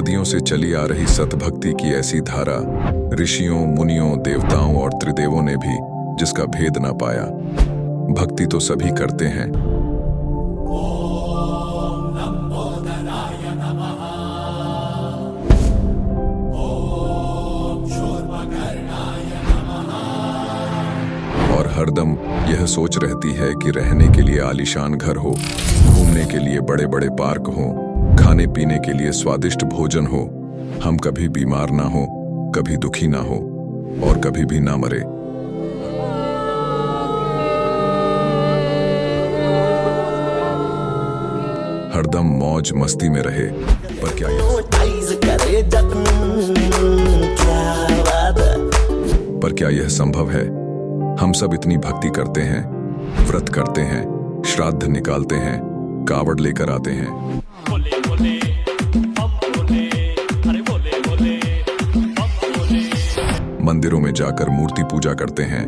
सदियों से चली आ रही सतभक्ति की ऐसी धारा, ऋषियों, मुनियों, देवताओं और त्रिदेवों ने भी जिसका भेद ना पाया। भक्ति तो सभी करते हैं, और हरदम यह सोच रहती है कि रहने के लिए आलीशान घर हो, घूमने के लिए बड़े बड़े पार्क हो, खाने पीने के लिए स्वादिष्ट भोजन हो, हम कभी बीमार ना हो, कभी दुखी ना हो और कभी भी ना मरे। हरदम मौज मस्ती में रहे। पर क्या यह संभव है? हम सब इतनी भक्ति करते हैं, व्रत करते हैं, श्राद्ध निकालते हैं, कावड़ लेकर आते हैं, बोले बोले, बोले, अरे बोले बोले, बोले। मंदिरों में जाकर मूर्ति पूजा करते हैं,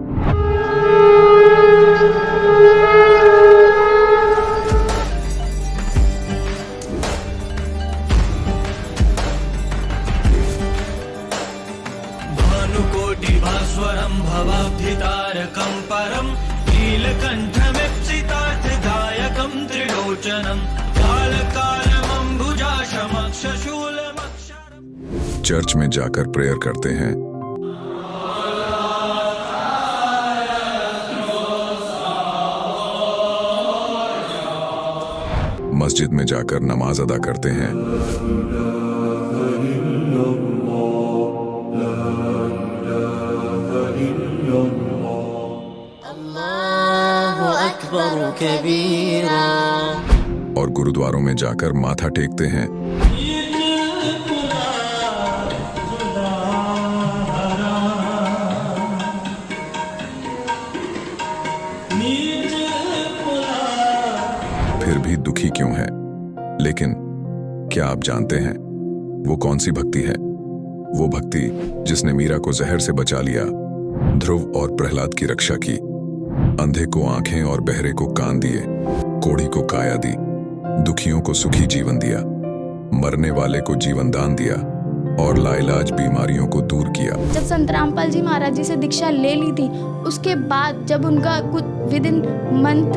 भानुकोटिभास्वरं भवाब्धितारकं परं नीलकण्ठमीप्सितार्थदायकं त्रिलोचनं कालकालमम्बुजाशमक्षशूलमक्षरम्। चर्च में जाकर प्रेयर करते हैं, मस्जिद में जाकर नमाज अदा करते हैं, और गुरुद्वारों में जाकर माथा टेकते हैं, फिर भी दुखी क्यों है? लेकिन क्या आप जानते हैं वो कौन सी भक्ति है? वो भक्ति जिसने मीरा को जहर से बचा लिया, ध्रुव और प्रहलाद की रक्षा की, अंधे को आंखें और बहरे को कान दिए, कोढ़ी को काया दी, दुखियों को सुखी जीवन दिया, मरने वाले को जीवन दान दिया और लाइलाज बीमारियों को दूर किया। जब संत रामपाल जी महाराज जी से दीक्षा ले ली थी, उसके बाद जब उनका कुछ विद इन मंथ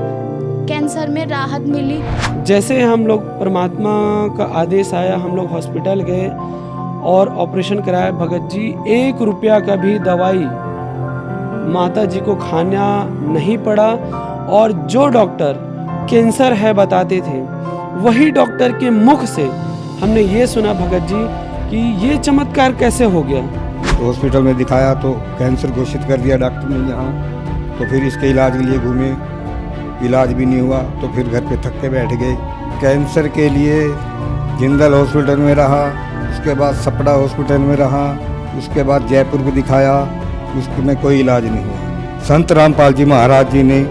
कैंसर में राहत मिली। जैसे हम लोग परमात्मा का आदेश आया, हम लोग हॉस्पिटल गए और ऑपरेशन कराया। भगत जी 1 रुपया का भी दवाई माता जी को खाना नहीं पड़ा, और जो डॉक्टर कैंसर है बताते थे, वही डॉक्टर के मुख से हमने ये सुना भगत जी कि ये चमत्कार कैसे हो गया। तो हॉस्पिटल में दिखाया तो कैंसर घोषित कर दिया डॉक्टर ने यहाँ। तो फिर इसके इलाज के लिए घूमे, इलाज भी नहीं हुआ, तो फिर घर पे थक के बैठ गए। कैंसर के लिए जिंदल हॉस्पिटल में रहा, उसके बाद सपड़ा हॉस्पिटल में रहा, उसके बाद जयपुर को दिखाया, उसमें कोई इलाज नहीं हुआ। संत रामपाल जी महाराज जी ने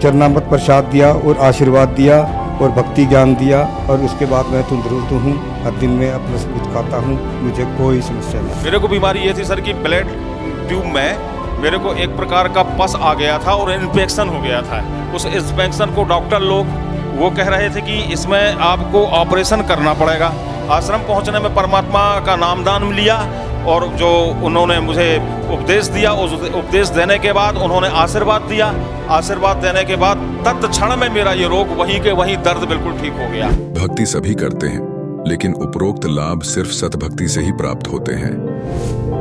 चरणामृत प्रसाद दिया और आशीर्वाद दिया और भक्ति ज्ञान दिया, और उसके बाद मैं तंदुरुस्त हूँ। हर दिन में अपना सब कुछ खाता हूँ, मुझे कोई समस्या नहीं। मेरे को बीमारी ये थी सर कि ब्लड ट्यूब में मेरे को एक प्रकार का पस आ गया था और इन्फेक्शन हो गया था। उस इन्फेक्शन को डॉक्टर लोग वो कह रहे थे कि इसमें आपको ऑपरेशन करना पड़ेगा। आश्रम पहुंचने में परमात्मा का नामदान लिया और जो उन्होंने मुझे उपदेश दिया, उस उपदेश देने के बाद उन्होंने आशीर्वाद दिया। आशीर्वाद देने के बाद तत्क्षण में मेरा ये रोग वहीं के वहीं दर्द बिल्कुल ठीक हो गया। भक्ति सभी करते हैं, लेकिन उपरोक्त लाभ सिर्फ सतभक्ति से ही प्राप्त होते हैं।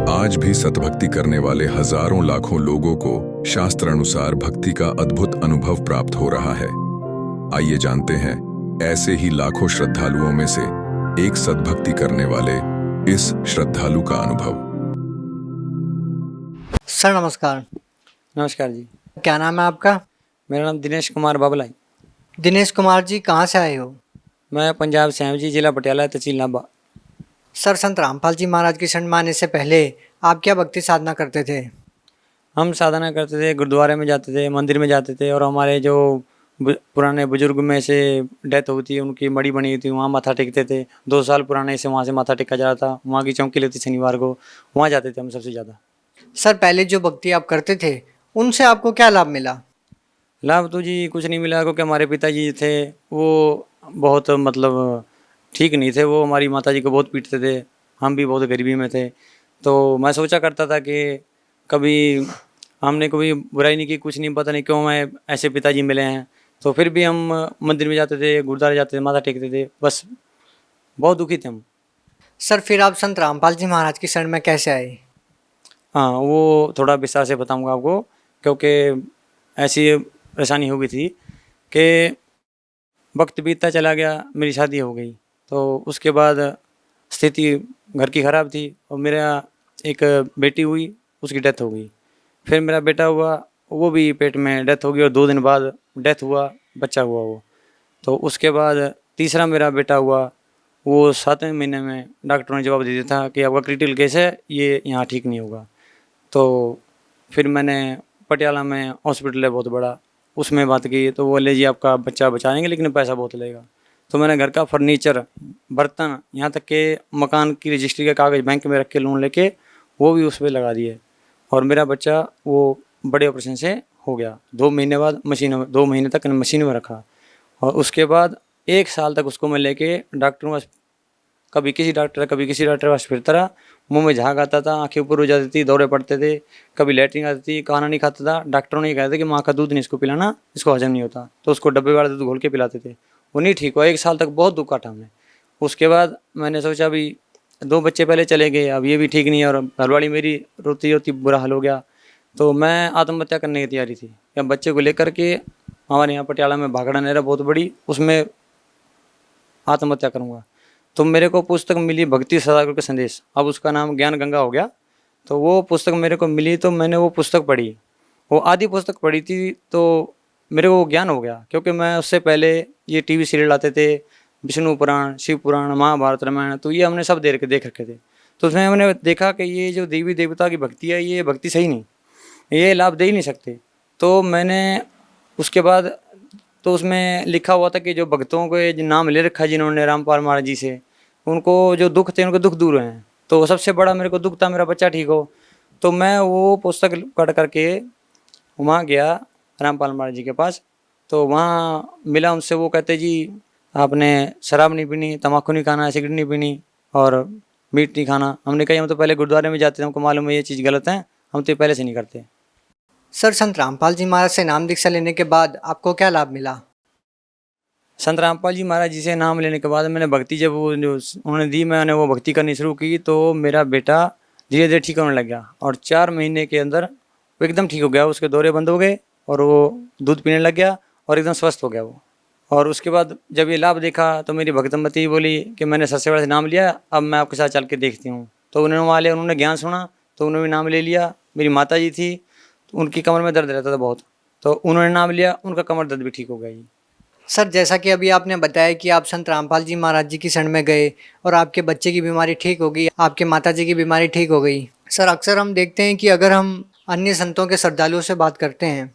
आज भी सतभक्ति करने वाले हजारों लाखों लोगों को शास्त्र अनुसार भक्ति का अद्भुत अनुभव प्राप्त हो रहा है। आइए जानते हैं ऐसे ही लाखों श्रद्धालुओं में से एक सतभक्ति करने वाले इस श्रद्धालु का अनुभव। सर नमस्कार। नमस्कार जी। क्या नाम है आपका? मेरा नाम दिनेश कुमार बाबलाई। दिनेश कुमार जी, कहाँ से आए हो? मैं पंजाब से हूँ जी, जिला पटियाला, तहसील नाभा। सर, संत रामपाल जी महाराज की शरण में आने से पहले आप क्या भक्ति साधना करते थे? हम साधना करते थे, गुरुद्वारे में जाते थे, मंदिर में जाते थे, और हमारे जो पुराने बुजुर्ग में से डेथ होती है, उनकी मड़ी बनी हुई थी, वहाँ माथा टेकते थे। 2 साल पुराने से वहाँ से माथा टेका जा रहा था। वहाँ की चौकी लगती शनिवार को, वहाँ जाते थे हम सबसे ज़्यादा। सर, पहले जो भक्ति आप करते थे उनसे आपको क्या लाभ मिला? लाभ तो जी कुछ नहीं मिला, क्योंकि हमारे पिताजी थे वो बहुत मतलब ठीक नहीं थे। वो हमारी माताजी को बहुत पीटते थे, हम भी बहुत गरीबी में थे। तो मैं सोचा करता था कि कभी हमने कोई बुराई नहीं की, कुछ नहीं, पता नहीं क्यों मैं ऐसे पिताजी मिले हैं। तो फिर भी हम मंदिर में जाते थे, गुरुद्वारे जाते थे, माथा टेकते थे, बस बहुत दुखी थे हम। सर फिर आप संत रामपाल जी महाराज की शरण में कैसे आए? हाँ, वो थोड़ा विस्तार से बताऊंगा आपको, क्योंकि ऐसी परेशानी हो गई थी कि वक्त बीतता चला गया, मेरी शादी हो गई। तो उसके बाद स्थिति घर की ख़राब थी और मेरा एक बेटी हुई, उसकी डेथ हो गई। फिर मेरा बेटा हुआ, वो भी पेट में डेथ हो गई और 2 दिन बाद डेथ हुआ, बच्चा हुआ वो। तो उसके बाद तीसरा मेरा बेटा हुआ, वो 7वें महीने में डॉक्टरों ने जवाब दे दिया था कि आपका क्रिटिकल केस है, ये यहाँ ठीक नहीं होगा। तो फिर मैंने पटियाला में हॉस्पिटल है बहुत बड़ा, उसमें बात की तो बोले जी आपका बच्चा बचाएंगे लेकिन पैसा बहुत लगेगा। तो मैंने घर का फर्नीचर, बर्तन, यहाँ तक के मकान की रजिस्ट्री के कागज़ बैंक में रख के लोन लेके वो भी उस पर लगा दिए और मेरा बच्चा वो बड़े ऑपरेशन से हो गया। 2 महीने बाद मशीन में, 2 महीने तक मशीन में रखा और उसके बाद 1 साल तक उसको मैं लेके डॉक्टरों के पास, कभी किसी डॉक्टर के पास फिरता रहा। मुंह में झाग आता था, आंखें ऊपर हो जाती थी, दौरे पड़ते थे, कभी लेटरिन आती थी, खाना नहीं खाता था। डॉक्टरों ने ये कहा था कि माँ का दूध नहीं इसको पिलाना, इसको हजम नहीं होता। तो उसको डब्बे वाला दूध घोल के पिलाते थे, वो नहीं ठीक हुआ। 1 साल तक बहुत दुख काटा हमने। उसके बाद मैंने सोचा अभी 2 बच्चे पहले चले गए, अब ये भी ठीक नहीं है और घरवाली मेरी रोती रोती बुरा हाल हो गया। तो मैं आत्महत्या करने की तैयारी थी, या बच्चे को लेकर के हमारे यहाँ पटियाला में भागड़ा नहर बहुत बड़ी, उसमें आत्महत्या करूँगा। तो मेरे को पुस्तक मिली भक्ति सदागर के संदेश, अब उसका नाम ज्ञान गंगा हो गया। तो वो पुस्तक मेरे को मिली तो मैंने वो पुस्तक पढ़ी, वो आधी पुस्तक पढ़ी थी तो मेरे को ज्ञान हो गया। क्योंकि मैं उससे पहले ये टीवी सीरियल आते थे, विष्णु पुराण, शिव पुराण, महाभारत, रामायण, तो ये हमने सब देख रखे थे। तो उसमें हमने देखा कि ये जो देवी देवता की भक्ति है, ये भक्ति सही नहीं, ये लाभ दे ही नहीं सकते। तो मैंने उसके बाद, तो उसमें लिखा हुआ था कि जो भक्तों को जो नाम ले रखा है जिन्होंने रामपाल महाराज जी से, उनको जो दुख थे उनके दुख दूर हुए हैं। तो सबसे बड़ा मेरे को दुख था मेरा बच्चा ठीक हो। तो मैं वो पुस्तक पढ़ करके वहाँ गया रामपाल महाराज जी के पास। तो वहाँ मिला उनसे, वो कहते जी आपने शराब नहीं पीनी, तम्बाकू नहीं खाना, सिगरेट नहीं पीनी और मीट नहीं खाना। हमने कहा हम तो पहले गुरुद्वारे में जाते थे, हमको मालूम है ये चीज़ गलत है, हम तो पहले से नहीं करते। सर संत रामपाल जी महाराज से नाम दीक्षा लेने के बाद आपको क्या लाभ मिला? संत रामपाल जी महाराज जी से नाम लेने के बाद मैंने भक्ति जब वो जो उन्होंने दी, मैंने वो भक्ति करनी शुरू की। तो मेरा बेटा धीरे धीरे ठीक होने लग गया और 4 महीने के अंदर वो एकदम ठीक हो गया। उसके दौरे बंद हो गए और वो दूध पीने लग गया और एकदम स्वस्थ हो गया वो। और उसके बाद जब ये लाभ देखा तो मेरी भक्तमती बोली कि मैंने सच्चे वाले से नाम लिया, अब मैं आपके साथ चल के देखती हूँ। तो उन्होंने ज्ञान सुना तो उन्होंने नाम ले लिया। मेरी माता जी थी, तो उनकी कमर में दर्द रहता था बहुत, तो उन्होंने नाम लिया, उनका कमर दर्द भी ठीक हो गया जी। सर जैसा कि अभी आपने बताया कि आप संत रामपाल जी महाराज जी की शरण में गए और आपके बच्चे की बीमारी ठीक हो गई, आपके माता जी की बीमारी ठीक हो गई। सर अक्सर हम देखते हैं कि अगर हम अन्य संतों के श्रद्धालुओं से बात करते हैं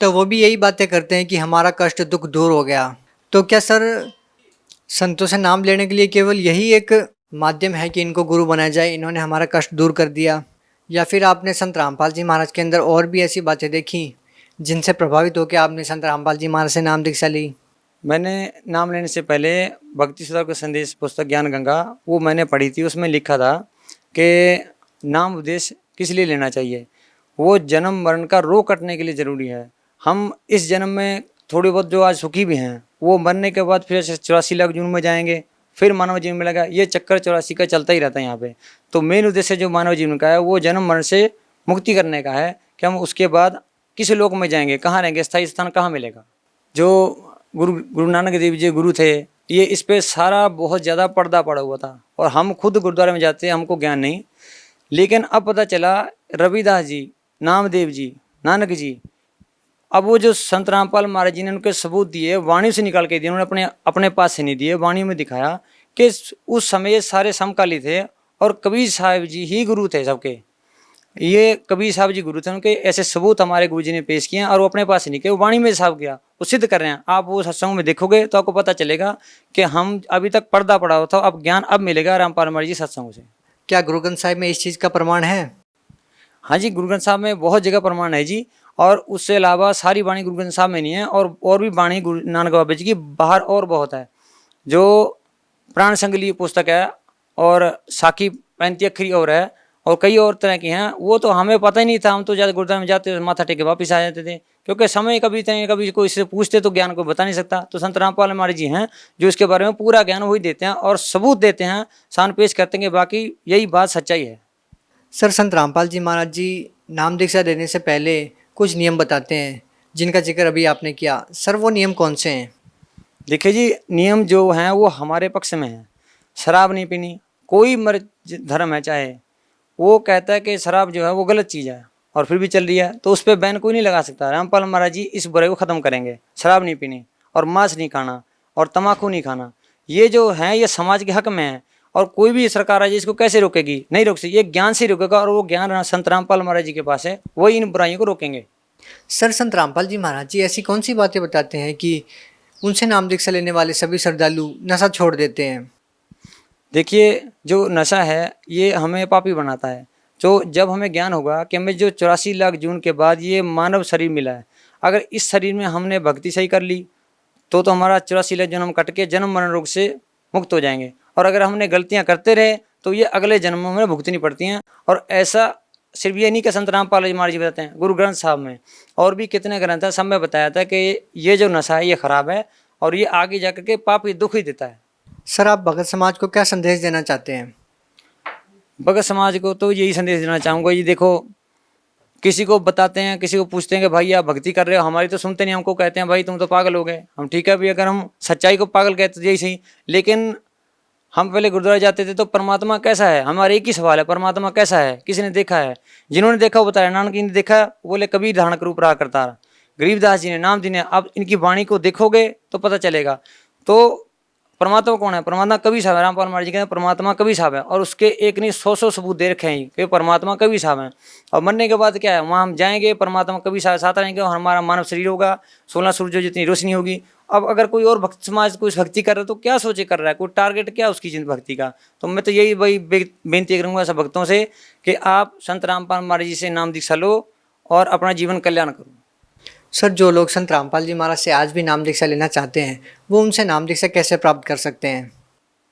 तो वो भी यही बातें करते हैं कि हमारा कष्ट दुख दूर हो गया। तो क्या सर संतों से नाम लेने के लिए केवल यही एक माध्यम है कि इनको गुरु बनाया जाए, इन्होंने हमारा कष्ट दूर कर दिया, या फिर आपने संत रामपाल जी महाराज के अंदर और भी ऐसी बातें देखी जिनसे प्रभावित होकर आपने संत रामपाल जी महाराज से नाम दीक्षा ली? मैंने नाम लेने से पहले भक्ति सदागर का संदेश पुस्तक ज्ञान गंगा वो मैंने पढ़ी थी। उसमें लिखा था कि नाम उपदेश किस लिए लेना चाहिए, वो जन्म मरण का रो कटने के लिए ज़रूरी है। हम इस जन्म में थोड़ी बहुत जो आज सुखी भी हैं, वो मरने के बाद फिर 84 लाख जून में जाएंगे, फिर मानव जीवन मिलेगा। ये चक्कर 84 का चलता ही रहता है यहाँ पे। तो मेन उद्देश्य जो मानव जीवन का है वो जन्म मरण से मुक्ति करने का है कि हम उसके बाद किस लोक में जाएंगे, कहाँ रहेंगे, स्थायी स्थान कहाँ मिलेगा। जो गुरु नानक देव जी गुरु थे, ये इस पे सारा बहुत ज़्यादा पर्दा पड़ा हुआ था और हम खुद गुरुद्वारे में जाते हैं, हमको ज्ञान नहीं। लेकिन अब पता चला रविदास जी, नामदेव जी, नानक जी, अब वो जो संत रामपाल महाराज जी ने उनके सबूत दिए, वाणी से निकाल के दिए, उन्होंने अपने पास से नहीं दिए, वाणी में दिखाया कि उस समय ये सारे समकाली थे और कबीर साहब जी ही गुरु थे सबके। ये कबीर साहब जी गुरु थे, उनके ऐसे सबूत हमारे गुरु जी ने पेश किए हैं और वो अपने पास से नहीं किए, वो वाणी में साहब किया, वो सिद्ध कर रहे हैं। आप वो सत्संग में देखोगे तो आपको पता चलेगा कि हम अभी तक पर्दा पड़ा हुआ था, अब ज्ञान अब मिलेगा रामपाल महाराज जी सत्संगों से। क्या गुरु ग्रंथ साहिब में इस चीज़ का प्रमाण है? हाँ जी, गुरु ग्रंथ साहब में बहुत जगह प्रमाण है जी। और उससे अलावा सारी वाणी गुरु ग्रंथ साहब में नहीं है, और भी वाणी गुरु नानक बाबा जी की बाहर और बहुत है। जो प्राण संगली पुस्तक है, और साकी 35 अखरी और है, और कई और तरह की हैं। वो तो हमें पता ही नहीं था, हम तो ज़्यादा गुरुद्वारा में जाते माथा टेके वापस आ जाते थे, क्योंकि समय कभी कभी कोई इससे पूछते तो ज्ञान को बता नहीं सकता। तो संत रामपाल महाराज जी हैं जो इसके बारे में पूरा ज्ञान वही देते हैं और सबूत देते हैं, सान पेश करते हैं, बाकी यही बात सच्चाई है। सर, संत रामपाल जी महाराज जी नाम दीक्षा देने से पहले कुछ नियम बताते हैं जिनका जिक्र अभी आपने किया। सर, वो नियम कौन से हैं? देखिए जी, नियम जो हैं वो हमारे पक्ष में हैं। शराब नहीं पीनी, कोई मर्ज धर्म है चाहे, वो कहता है कि शराब जो है वो गलत चीज़ है और फिर भी चल रही है, तो उस पर बैन कोई नहीं लगा सकता। रामपाल महाराज जी इस बुराई को ख़त्म करेंगे। शराब नहीं पीनी और मांस नहीं खाना और तम्बाकू नहीं खाना, ये जो है ये समाज के हक में है, और कोई भी सरकार है इसको कैसे रोकेगी? नहीं रोक सकती, ये ज्ञान से रोकेगा, और वो ज्ञान संत रामपाल महाराज जी के पास है, वही इन बुराइयों को रोकेंगे। सर, संत रामपाल जी महाराज जी ऐसी कौन सी बातें बताते हैं कि उनसे नाम दीक्षा लेने वाले सभी श्रद्धालु नशा छोड़ देते हैं? देखिए, जो नशा है ये हमें पापी बनाता है। तो जब हमें ज्ञान होगा कि हमें जो 84 लाख जून के बाद ये मानव शरीर मिला है, अगर इस शरीर में हमने भक्ति सही कर ली तो हमारा 84 लाख जन्म कट के जन्म मरण रोग से मुक्त हो जाएंगे, और अगर हमने गलतियां करते रहे तो ये अगले जन्मों में भुगतनी पड़ती हैं। और ऐसा सिर्फ ये नहीं कि संत रामपाल जी महाराज जी बताते हैं, गुरु ग्रंथ साहब में और भी कितने ग्रंथ हैं, सब में बताया था कि ये जो नशा है ये खराब है और ये आगे जाकर के पाप ही दुख ही देता है। सर, आप भगत समाज को क्या संदेश देना चाहते हैं? भगत समाज को तो यही संदेश देना चाहूँगा जी, देखो, किसी को बताते हैं, किसी को पूछते हैं कि भाई आप भक्ति कर रहे हो, हमारी तो सुनते नहीं, हमको कहते हैं भाई तुम तो पागल हो गए। हम ठीक है भी, अगर हम सच्चाई को पागल कहते तो यही सही, लेकिन हम पहले गुरुद्वारा जाते थे तो परमात्मा कैसा है, हमारे एक ही सवाल है, परमात्मा कैसा है, किसी ने देखा है? जिन्होंने देखा वो बताया, नानक जी ने देखा, बोले कबीर धारण करूँ रहा करता रहा, गरीबदास जी ने, नाम जी ने। अब इनकी वाणी को देखोगे तो पता चलेगा। तो परमात्मा कौन है? परमात्मा कबीर साहब है। रामपाल महाराज जी कहते हैं परमात्मा कबीर साहब है, और उसके एक नहीं 100 सबूत दे रखे हैं कि परमात्मा कबीर साहब है। और मरने के बाद क्या है, वहाँ हम जाएंगे, परमात्मा कबीर साहब साथ रहेंगे और हमारा मानव शरीर होगा, 16 सूर्यों जितनी रोशनी होगी। अब अगर कोई और भक्त समाज कोई भक्ति कर रहा है तो क्या सोचे कर रहा है, कोई टारगेट क्या उसकी भक्ति का? तो मैं तो यही वही बेनती करूँगा सब भक्तों से कि आप संत रामपाल महाराज जी से नाम दीक्षा लो और अपना जीवन कल्याण करो। सर, जो लोग संत रामपाल जी महाराज से आज भी नाम दीक्षा लेना चाहते हैं वो उनसे नाम दीक्षा कैसे प्राप्त कर सकते हैं?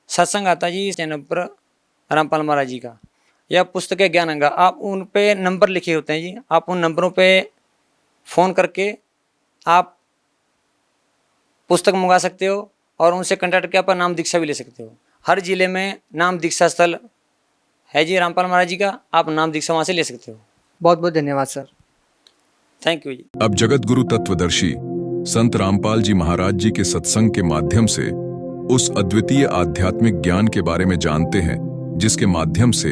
सत्संग आता जी इस चैनल पर रामपाल महाराज जी का, या पुस्तक है ज्ञान अंगा, आप उन पे नंबर लिखे होते हैं जी, आप उन नंबरों पे फ़ोन करके आप पुस्तक मंगा सकते हो और उनसे कंटैक्ट करके आप नाम दीक्षा भी ले सकते हो। हर जिले में नाम दीक्षा स्थल है जी रामपाल महाराज जी का, आप नाम दीक्षा वहाँ से ले सकते हो। बहुत बहुत धन्यवाद सर। थैंक यू जी। अब जगत गुरु तत्वदर्शी संत रामपाल जी महाराज जी के सत्संग के माध्यम से उस अद्वितीय आध्यात्मिक ज्ञान के बारे में जानते हैं जिसके माध्यम से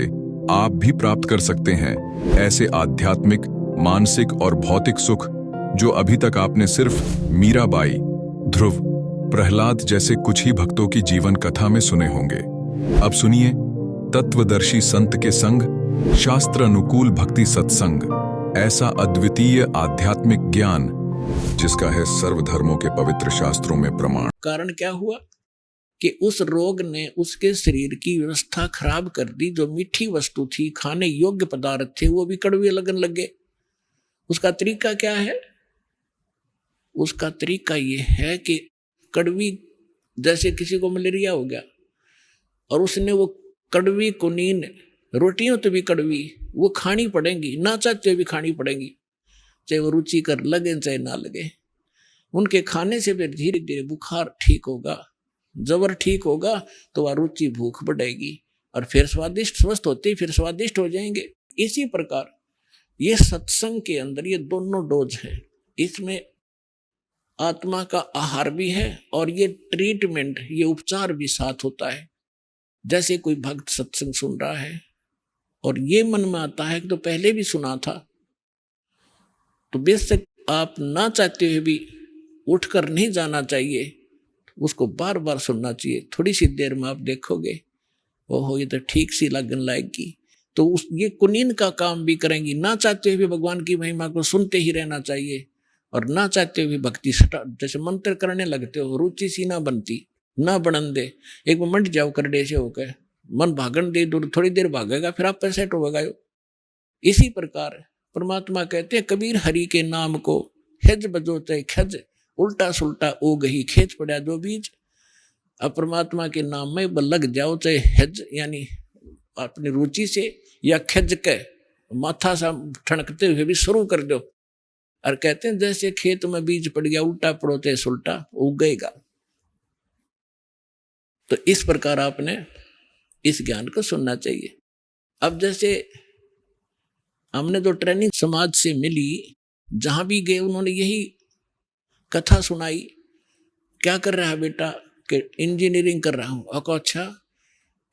आप भी प्राप्त कर सकते हैं ऐसे आध्यात्मिक, मानसिक और भौतिक सुख जो अभी तक आपने सिर्फ मीराबाई, ध्रुव, प्रहलाद जैसे कुछ ही भक्तों की जीवन कथा में सुने होंगे। अब सुनिए तत्वदर्शी संत के संग शास्त्र अनुकूल भक्ति सत्संग, ऐसा अद्वितीय आध्यात्मिक ज्ञान जिसका है सर्वधर्मों के पवित्र शास्त्रों में प्रमाण। कारण क्या हुआ कि उस रोग ने उसके शरीर की व्यवस्था खराब कर दी। जो मीठी वस्तु थी, खाने योग्य पदार्थ थे, वो भी कड़वे लगन लगे। उसका तरीका क्या है? उसका तरीका ये है कि कड़वी, जैसे किसी को मलेरिया हो गया और उसने वो कड़वी कुनीन, रोटियों तो भी कड़वी, वो खानी पड़ेंगी, ना चाहते हुए भी खानी पड़ेंगी, चाहे वो रुचिकर लगे चाहे ना लगे। उनके खाने से फिर धीरे धीरे बुखार ठीक होगा, जबर ठीक होगा, तो वह रुचि भूख बढ़ेगी और फिर स्वादिष्ट, स्वस्थ होते ही फिर स्वादिष्ट हो जाएंगे। इसी प्रकार ये सत्संग के अंदर ये दोनों डोज है। इसमें आत्मा का आहार भी है और ये ट्रीटमेंट, ये उपचार भी साथ होता है। जैसे कोई भक्त सत्संग सुन रहा है और ये मन में आता है कि तो पहले भी सुना था, तो बेशक आप ना चाहते हुए भी उठकर नहीं जाना चाहिए, उसको बार बार सुनना चाहिए। थोड़ी सी देर में आप देखोगे ओहो ये तो ठीक सी लगन लाएगी, तो उस ये कुनीन का काम भी करेंगी। ना चाहते हुए भी भगवान की महिमा को सुनते ही रहना चाहिए और ना चाहते हुए भक्ति जैसे मंत्र करने लगते हो, रुचि सी ना बनती, ना बनन दे। एक बार मंड जाओ करडे से होकर, मन भागन दे, दूर थोड़ी देर भागेगा, फिर आप पैसे होगा। इसी प्रकार परमात्मा कहते हैं कबीर हरि के नाम को हेज बजो चाहे खज, उल्टा सुल्टा ओ गही खेत पड़ा जो बीज। अब परमात्मा के नाम में लग जाओ, चाहे हज यानी अपनी रुचि से या खज के माथा सा ठनकते हुए भी शुरू कर दो। और कहते हैं जैसे खेत में बीज पड़ गया, उल्टा पड़ो चाहे सुल्टा उगेगा। तो इस प्रकार आपने इस ज्ञान को सुनना चाहिए। अब जैसे हमने जो ट्रेनिंग समाज से मिली, जहां भी गए उन्होंने यही कथा सुनाई, क्या कर रहा है बेटा, कि इंजीनियरिंग कर रहा हूं। अच्छा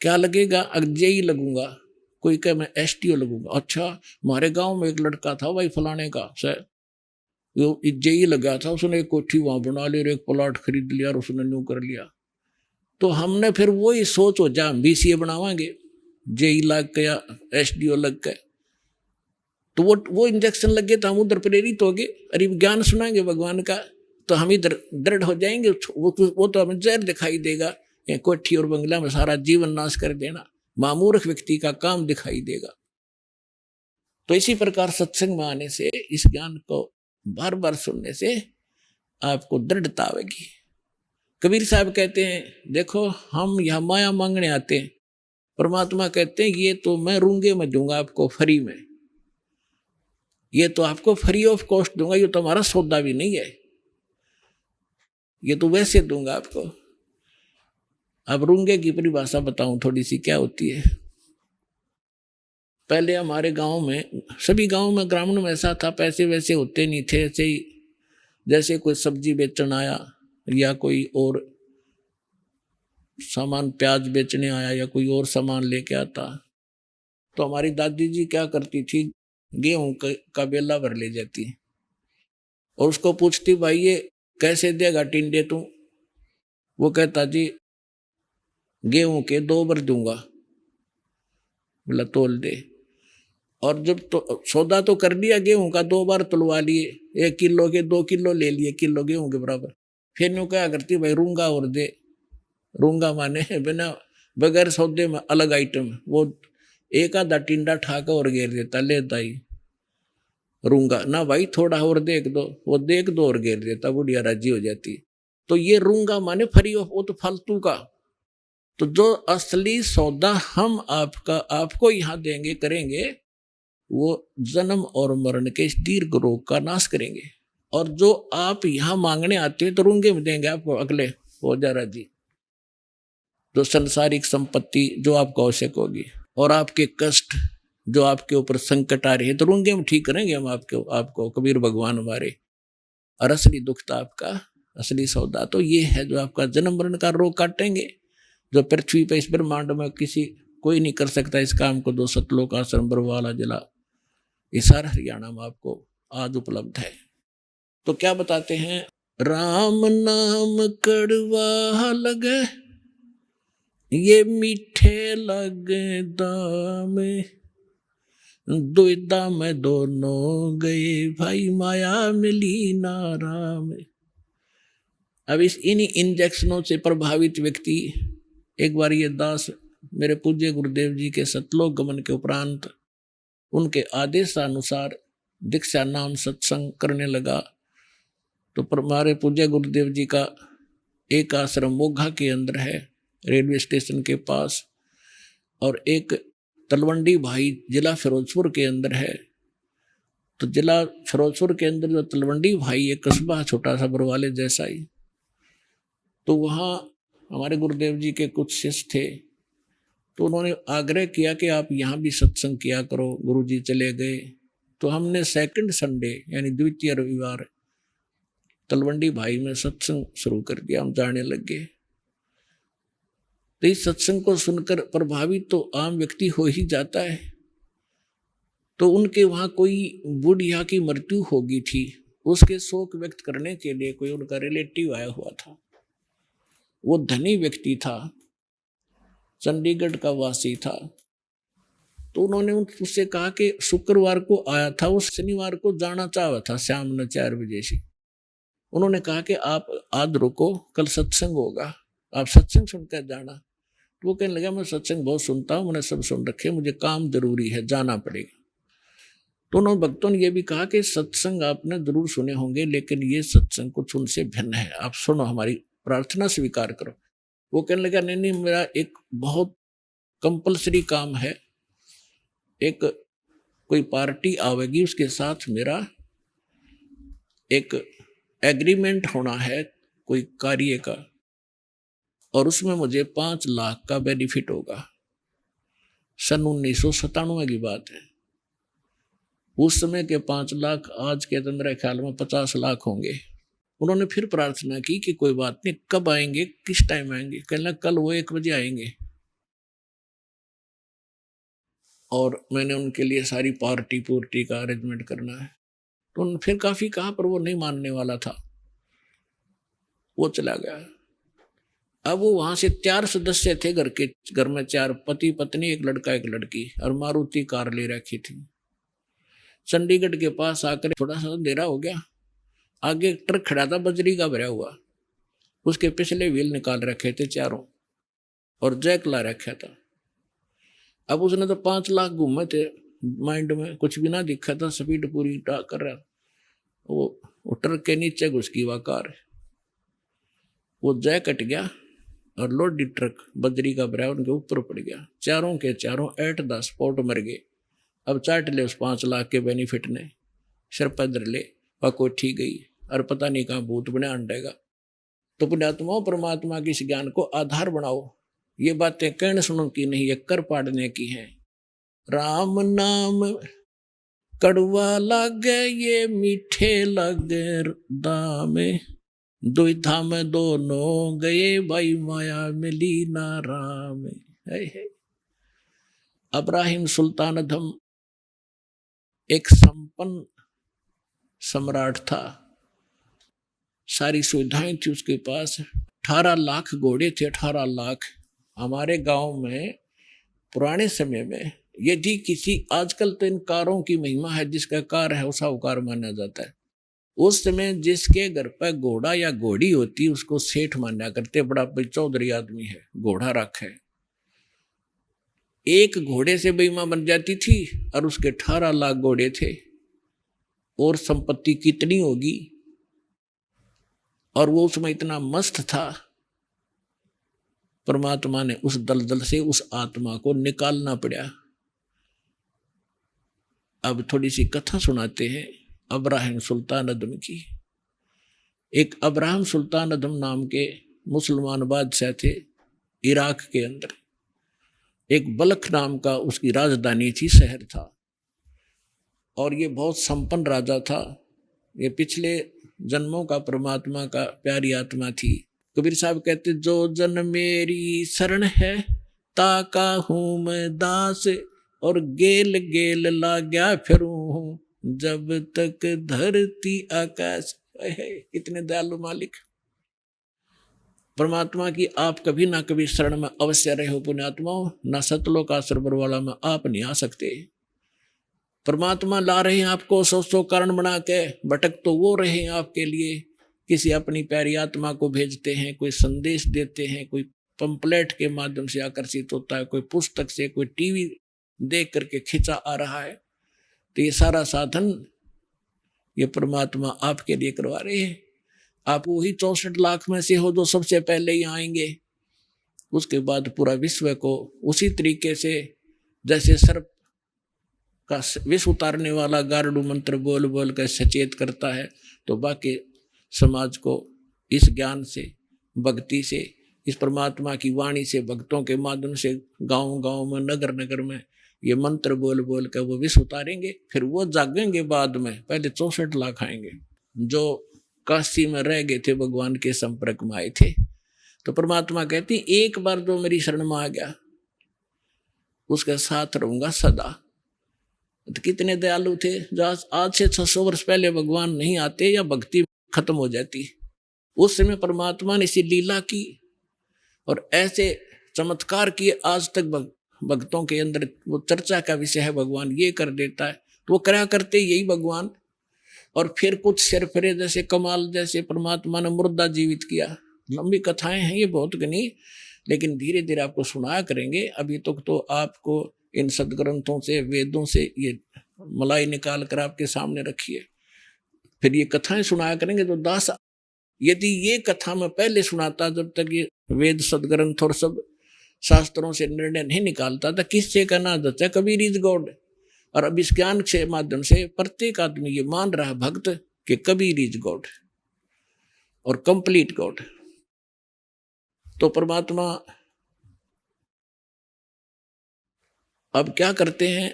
क्या लगेगा, जेई लगूंगा। कोई कहे मैं एसटीओ लगूंगा। अच्छा हमारे गांव में एक लड़का था भाई फलाने का सर, वो जेई लगा था, उसने एक कोठी वहां बना ली और एक प्लॉट खरीद लिया और उसने न्यू कर लिया। तो हमने फिर वही सोच हो जा बीसीए बनावांगे, जेई लग गया एसडीओ लग गए, तो वो इंजेक्शन लग गए तो हम उधर प्रेरित हो गए, अरे ज्ञान सुनाएंगे भगवान का तो हम इधर दृढ़ हो जाएंगे। वो तो हमें जहर दिखाई देगा, कोठी और बंगला में सारा जीवन नाश कर देना, मामूर्ख व्यक्ति का काम दिखाई देगा। तो इसी प्रकार सत्संग में आने से, इस ज्ञान को बार बार सुनने से आपको दृढ़ता आएगी। कबीर साहब कहते हैं देखो हम यहाँ माया मांगने आते हैं, परमात्मा कहते हैं ये तो मैं रूंगे में दूंगा आपको फ्री में, ये तो आपको फ्री ऑफ कॉस्ट दूंगा, ये तो हमारा सौदा भी नहीं है, ये तो वैसे दूंगा आपको। अब रूंगे की परिभाषा बताऊं थोड़ी सी क्या होती है। पहले हमारे गांव में, सभी गांव में ग्रामीण में ऐसा था, पैसे वैसे होते नहीं थे, ऐसे ही जैसे कोई सब्जी बेचने आया या कोई और सामान प्याज बेचने आया या कोई और सामान लेके आता, तो हमारी दादी जी क्या करती थी, गेहूं का बेला भर ले जाती और उसको पूछती भाई ये कैसे देगा टिंडे तू। वो कहता जी गेहूं के 2 बार दूंगा, बोला तोल दे। और जब तो सौदा तो कर दिया, गेहूं का 2 बार तुलवा लिए, 1 किलो के 2 किलो ले लिए, किलो गेहूं के बराबर। फिर यूं क्या करती भाई रूंगा और दे, रूंगा माने बिना बगैर सौदे में अलग आइटम, वो एक आधा टिंडा ठाकर और घेर देता, ले दाई रूंगा ना भाई थोड़ा और देख दो, वो देख दो और घेर देता, बुढ़िया राजी हो जाती। तो ये रूंगा माने फ्री ऑफ, वो तो फालतू का। तो जो असली सौदा हम आपको यहाँ देंगे करेंगे, वो जन्म और मरण के इस दीर्घ रोग का नाश करेंगे। और जो आप यहाँ मांगने आते हैं तो रूंगे में देंगे आपको, अगले हो जा राजी। जो संसारिक संपत्ति जो आपको आवश्यक होगी और आपके कष्ट जो आपके ऊपर संकट आ रहे हैं, तो रूंगे में ठीक करेंगे हम आपको कबीर भगवान हमारे। और असली दुख तो आपका, असली सौदा तो ये है जो आपका जन्म मरण का रोग काटेंगे, जो पृथ्वी पर इस ब्रह्मांड में कोई नहीं कर सकता इस काम को। 2 सतलोक आश्रम बरवाला जिला, ये सारा हरियाणा में आपको आज उपलब्ध है। तो क्या बताते हैं, राम नाम कड़वा लगे ये मीठे लगे दाम, दुविधा में दोनों गए भाई माया मिली ना राम। अब इन्हीं इंजेक्शनों से प्रभावित व्यक्ति, एक बार ये दास मेरे पूज्य गुरुदेव जी के सतलोक गमन के उपरांत उनके आदेशानुसार दीक्षा नाम सत्संग करने लगा। तो हमारे पूज्य गुरुदेव जी का एक आश्रम मोघा के अंदर है, रेलवे स्टेशन के पास, और एक तलवंडी भाई जिला फिरोजपुर के अंदर है। तो जिला फिरोजपुर के अंदर जो तलवंडी भाई, एक कस्बा छोटा सा बरवाले जैसा ही, तो वहाँ हमारे गुरुदेव जी के कुछ शिष्य थे। तो उन्होंने आग्रह किया कि आप यहाँ भी सत्संग किया करो। गुरुजी चले गए तो हमने सेकंड संडे यानी द्वितीय रविवार तलवंडी भाई में सत्संग शुरू कर दिया, हम जाने लग गए। तो इस सत्संग को सुनकर प्रभावित तो आम व्यक्ति हो ही जाता है। तो उनके वहाँ कोई बुढ़िया की मृत्यु हो गई थी, उसके शोक व्यक्त करने के लिए कोई उनका रिलेटिव आया हुआ था। वो धनी व्यक्ति था, चंडीगढ़ का वासी था। तो उन्होंने उससे कहा कि शुक्रवार को आया था, वो शनिवार को जाना चाहा था शाम में 4 बजे से। उन्होंने कहा कि आप आज रुको, कल सत्संग होगा, आप सत्संग सुनकर जाना। तो वो कहने लगा मैं सत्संग बहुत सुनता हूँ, मैंने सब सुन रखे, मुझे काम जरूरी है, जाना पड़ेगा। तो उन्होंने भक्तों ने यह भी कहा कि सत्संग आपने जरूर सुने होंगे, लेकिन ये सत्संग कुछ उनसे भिन्न है, आप सुनो, हमारी प्रार्थना स्वीकार करो। वो कहने लगा नहीं नहीं, मेरा एक बहुत कंपलसरी काम है, एक कोई पार्टी आवेगी, उसके साथ मेरा एक एग्रीमेंट होना है कोई कार्य का, और उसमें मुझे 5 लाख का बेनिफिट होगा। सन 1997 की बात है। उस समय के 5 लाख आज के तो मेरे ख्याल में 50 लाख होंगे। उन्होंने फिर प्रार्थना की कि कोई बात नहीं, कब आएंगे, किस टाइम आएंगे? कहना कल वो 1 बजे आएंगे। और मैंने उनके लिए सारी पार्टी पूर्टी का अरेंजमेंट करना है। तो उन्होंने फिर काफी कहा, पर वो नहीं मानने वाला था, वो चला गया। अब वो वहां से 4 सदस्य थे घर में 4 पति पत्नी, एक लड़का एक लड़की, और मारुति कार ले रखी थी। चंडीगढ़ के पास आकर थोड़ा सा अंधेरा हो गया। आगे एक ट्रक खड़ा था बजरी का भरा हुआ, उसके पिछले व्हील निकाल रखे थे चारों और जैक ला रखा था। अब उसने तो 5 लाख घूमे थे माइंड में, कुछ भी ना दिखा था, स्पीड पूरी कर रहा। वो ट्रक के नीचे घुस गई वह कार, वो जैक कट गया और लोडी ट्रक बजरी का भरा उनके ऊपर पड़ गया। चारों के चारों 8 द स्पॉट मर गए। अब चाट ले उस 5 लाख के बेनिफिट ने, सिर पर धर ले, वह कोई ठीक गई और पता नहीं कहाँ भूत बने अंडेगा। तो पुण्यात्माओं, परमात्मा के इस ज्ञान को आधार बनाओ। ये बातें कहने सुनने की नहीं, ये कर पाड़ने की हैं। राम नाम कड़वा लागे, ये मीठे लगे दामे, दुविधा में दोनों गए, भाई माया मिली ना राम। अब्राहिम सुल्तानदम एक संपन्न सम्राट था, सारी सुविधाएं थी उसके पास। 18 लाख घोड़े थे, 18 लाख। हमारे गांव में पुराने समय में यदि किसी, आजकल तो इन कारों की महिमा है, जिसका कार है वो साहूकार माना जाता है। उस समय जिसके घर पर घोड़ा या घोड़ी होती उसको सेठ माना करते, बड़ा चौधरी आदमी है, घोड़ा रखा है। एक घोड़े से महिमा बन जाती थी और उसके 18 लाख घोड़े थे, और संपत्ति कितनी होगी। और वो उसमें इतना मस्त था, परमात्मा ने उस दलदल से उस आत्मा को निकालना पड़ा। अब थोड़ी सी कथा सुनाते हैं अब्राहिम सुल्तानदम की। एक अब्राहम सुल्तानदम नाम के मुसलमान बादशाह थे इराक के अंदर। एक बलख नाम का उसकी राजधानी थी, शहर था, और ये बहुत संपन्न राजा था। ये पिछले जन्मों का परमात्मा का प्यारी आत्मा थी। कबीर साहब कहते, जो जन मेरी शरण है ताका हूँ मैं दास, और गेल गेल लाग्या फिरूं जब तक धरती आकाश। इतने दयालु मालिक परमात्मा की आप कभी ना कभी शरण में अवश्य रहे हो पुण्यात्माओं। ना सतलोक आश्रय बरवाला में आप नहीं आ सकते। परमात्मा ला रहे हैं आपको 100 कारण बना के, भटक तो वो रहे हैं आपके लिए। किसी अपनी प्यारी आत्मा को भेजते हैं, कोई संदेश देते हैं, कोई पंपलेट के माध्यम से आकर्षित होता है, कोई पुस्तक से, कोई टीवी देख करके खिंचा आ रहा है। तो ये सारा साधन ये परमात्मा आपके लिए करवा रहे हैं। आप वही 64 लाख में से हो जो सबसे पहले ही आएंगे। उसके बाद पूरा विश्व को उसी तरीके से, जैसे सर्प का विष उतारने वाला गारुड़ मंत्र बोल बोल कर सचेत करता है, तो बाकी समाज को इस ज्ञान से, भक्ति से, इस परमात्मा की वाणी से, भक्तों के माध्यम से गांव गांव में, नगर नगर में ये मंत्र बोल बोल कर वो विष उतारेंगे। फिर वो जागेंगे बाद में। पहले 64 लाख आएंगे जो काशी में रह गए थे, भगवान के संपर्क में आए थे। तो परमात्मा कहती, एक बार जो मेरी शरण में आ गया उसके साथ रहूंगा सदा। तो कितने दयालु थे। जो आज से 600 वर्ष पहले भगवान नहीं आते या भक्ति खत्म हो जाती, उस समय परमात्मा ने इसी लीला की और ऐसे चमत्कार किए। आज तक भक्तों के अंदर वो चर्चा का विषय है, भगवान ये कर देता है, तो वो करा करते यही भगवान। और फिर कुछ सिरफिरे जैसे कमाल, जैसे परमात्मा ने मुर्दा जीवित किया। लंबी कथाएं हैं ये बहुत गनी, लेकिन धीरे धीरे आपको सुनाया करेंगे। अभी तक तो आपको इन सदग्रंथों से, वेदों से ये मलाई निकाल कर आपके सामने रखिए। फिर ये कथाएं सुनाया करेंगे। तो दास यदि ये कथा मैं पहले सुनाता, जब तक ये वेद सदग्रंथ और सब शास्त्रों से निर्णय नहीं निकालता था किससे कहना जाता है कबीर इज गॉड, और अब इस ज्ञान के माध्यम से प्रत्येक आदमी ये मान रहा है भक्त कि कबीर इज गॉड और कंप्लीट गॉड। तो परमात्मा अब क्या करते हैं,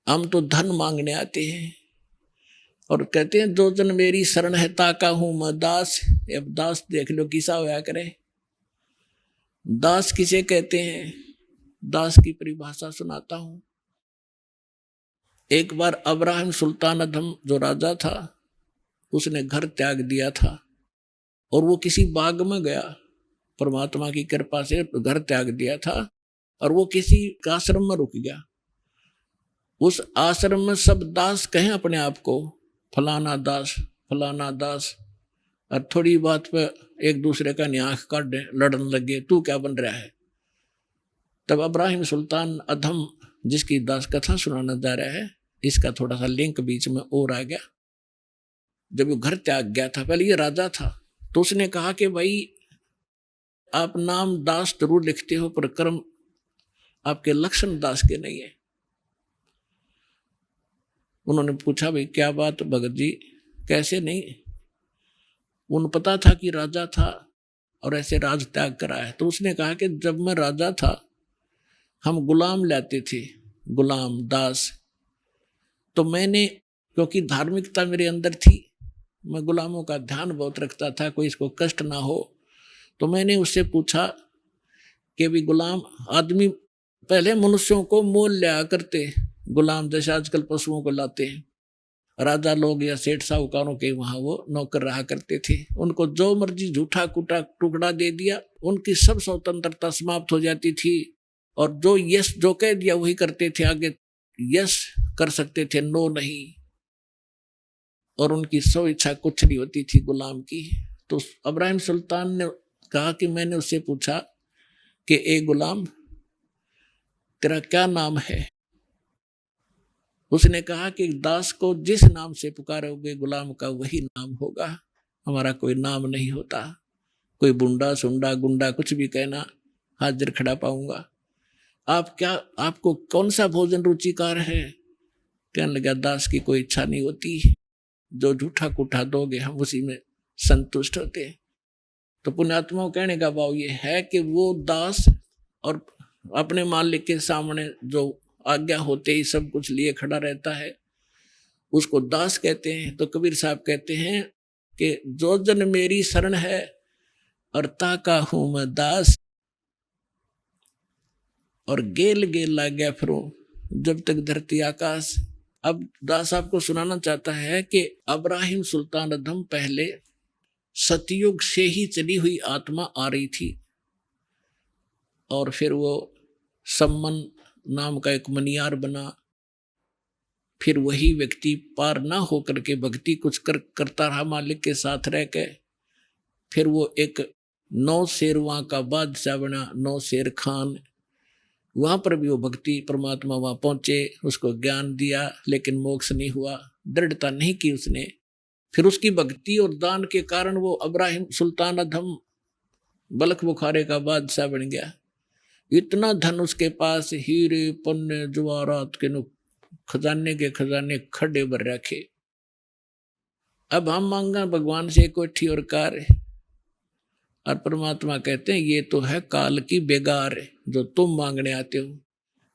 हम तो धन मांगने आते हैं और कहते हैं जो जन मेरी शरण है ताका हूं मैं दास। अब दास देख लो किसा होया करे। दास किसे कहते हैं, दास की परिभाषा सुनाता हूं। एक बार अब्राहम सुल्तान अधम जो राजा था उसने घर त्याग दिया था और वो किसी बाग में गया, परमात्मा की कृपा से घर त्याग दिया था और वो किसी आश्रम में रुक गया। उस आश्रम में सब दास कहें अपने आप को, फलाना दास फलाना दास, और थोड़ी बात पे एक दूसरे का आंख काट दे, लड़ने लगे, तू क्या बन रहा है। तब अब्राहिम सुल्तान अधम जिसकी दास कथा सुनाना जा रहा है, इसका थोड़ा सा लिंक बीच में और आ गया। जब वो घर त्याग गया था, पहले ये राजा था, तो उसने कहा कि भाई आप नाम दास जरूर लिखते हो पर कर्म आपके लक्षण दास के नहीं है। उन्होंने पूछा भाई क्या बात भगत जी, कैसे नहीं। उन पता था कि राजा था और ऐसे राज त्याग करा है। तो उसने कहा कि जब मैं राजा था हम गुलाम लाते थे, गुलाम दास, तो मैंने, क्योंकि धार्मिकता मेरे अंदर थी, मैं गुलामों का ध्यान बहुत रखता था, कोई इसको कष्ट ना हो, तो मैंने उससे पूछा कि भी गुलाम आदमी पहले मनुष्यों को मोल लिया करते, गुलाम जैसे आजकल पशुओं को लाते हैं, राजा लोग या सेठ साहूकारों के वहां वो नौकर रहा करते थे। उनको जो मर्जी झूठा कुटा टुकड़ा दे दिया, उनकी सब स्वतंत्रता समाप्त हो जाती थी और जो यस जो कह दिया वही करते थे, आगे यस कर सकते थे, नो नहीं, और उनकी सो इच्छा कुछ नहीं होती थी गुलाम की। तो अब्राहिम सुल्तान ने कहा कि मैंने उससे पूछा कि ए गुलाम तेरा क्या नाम है। उसने कहा कि दास को जिस नाम से पुकारोगे गुलाम का वही नाम होगा, हमारा कोई नाम नहीं होता, कोई बुंडा सुंडा गुंडा कुछ भी कहना हाजिर खड़ा पाऊंगा। आप क्या, आपको कौन सा भोजन रुचिकार है। कहने लगा दास की कोई इच्छा नहीं होती, जो झूठा कुठा दोगे हम उसी में संतुष्ट होते हैं। तो पुण्यात्मा कहने का भाव ये है कि वो दास और अपने मालिक के सामने जो आज्ञा होते ही सब कुछ लिए खड़ा रहता है, उसको दास कहते हैं। तो कबीर साहब कहते हैं कि जो जन मेरी शरण है और ताका हूं मैं दास, और गेल गेल ला गया फिरो जब तक धरती आकाश। अब दास आपको सुनाना चाहता है कि अब्राहिम सुल्तान अधम पहले सतयुग से ही चली हुई आत्मा आ रही थी और फिर वो सम्मन नाम का एक मनियार बना। फिर वही व्यक्ति पार ना होकर के भक्ति कुछ करता रहा मालिक के साथ रह के। फिर वो एक 9 शेरवां का बादशाह बना, 9 शेर खान। वहां पर भी वो भक्ति परमात्मा वहां पहुंचे, उसको ज्ञान दिया, लेकिन मोक्ष नहीं हुआ, दृढ़ता नहीं की उसने। फिर उसकी भक्ति और दान के कारण वो अब्राहिम सुल्तान अधम बलख बुखारे का बादशाह बन गया। इतना धन उसके पास, हीरे पन्ने जवाहरात के खजाने के खजाने खड्डे भर रखे। अब हम मांगा भगवान से कोठी और कार, और परमात्मा कहते हैं ये तो है काल की बेगार जो तुम मांगने आते हो।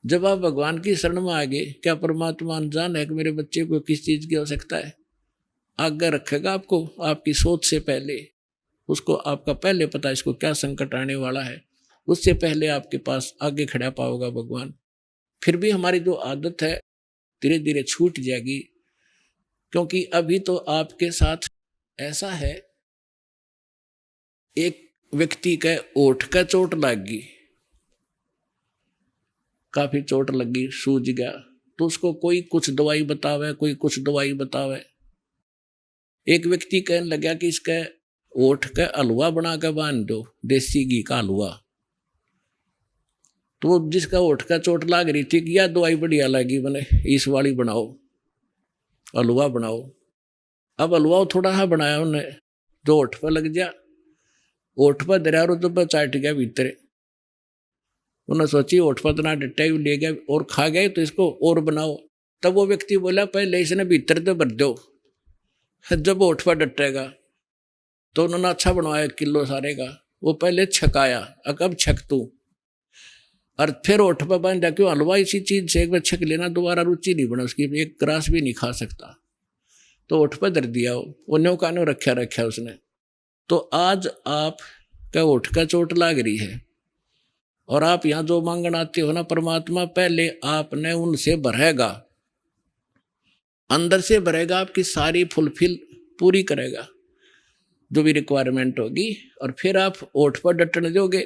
जब आप भगवान की शरण में आ गए, क्या परमात्मा अनजान है कि मेरे बच्चे को किस चीज की आवश्यकता है। आज्ञा रखेगा आपको, आपकी सोच से पहले उसको आपका पहले पता इसको क्या संकट आने वाला है, उससे पहले आपके पास आगे खड़ा पाओगा भगवान। फिर भी हमारी जो आदत है धीरे धीरे छूट जाएगी, क्योंकि अभी तो आपके साथ ऐसा है, एक व्यक्ति का ओठ का चोट लग गई, काफी चोट लगी, सूज गया, तो उसको कोई कुछ दवाई बतावे, कोई कुछ दवाई बतावे। एक व्यक्ति कहने लगा कि इसका ओठ का हलवा बना के बांध दो, देसी घी का हलवा। तो जिसका ओठ का चोट लग रही थी कि यह दवाई बढ़िया लगी, बने इस वाली बनाओ, हलवा बनाओ। अब हलवा थोड़ा सा बनाया उन्हें, जो ओठ पर लग जा, ओठ पर दरिया रो तो चाट गया भीतर। उन्होंने सोची ओठ पर इतना डट्टा ही ले गया और खा गए तो इसको और बनाओ। तब वो व्यक्ति बोला पहले इसने भीतर तो भर दो, जब ओठ पर डटेगा तो उन्होंने अच्छा बनवाया 1 किलो सारे का। वो पहले छकाया, अब छक तू, और फिर ओठ पर बांधा। क्यों हलवा इसी चीज से एक बार छक लेना, दोबारा रुचि नहीं बना उसकी, एक ग्रास भी नहीं खा सकता। तो ओठ पर धर दिया, वो न्यो का न्यो रखा उसने। तो आज आप का ओठ का चोट लाग रही है और आप यहाँ जो मांगन आते हो ना, परमात्मा पहले आपने उनसे भरेगा, अंदर से भरेगा, आपकी सारी फुलफिल पूरी करेगा जो भी रिक्वायरमेंट होगी, और फिर आप ओठ पर डटने दोगे।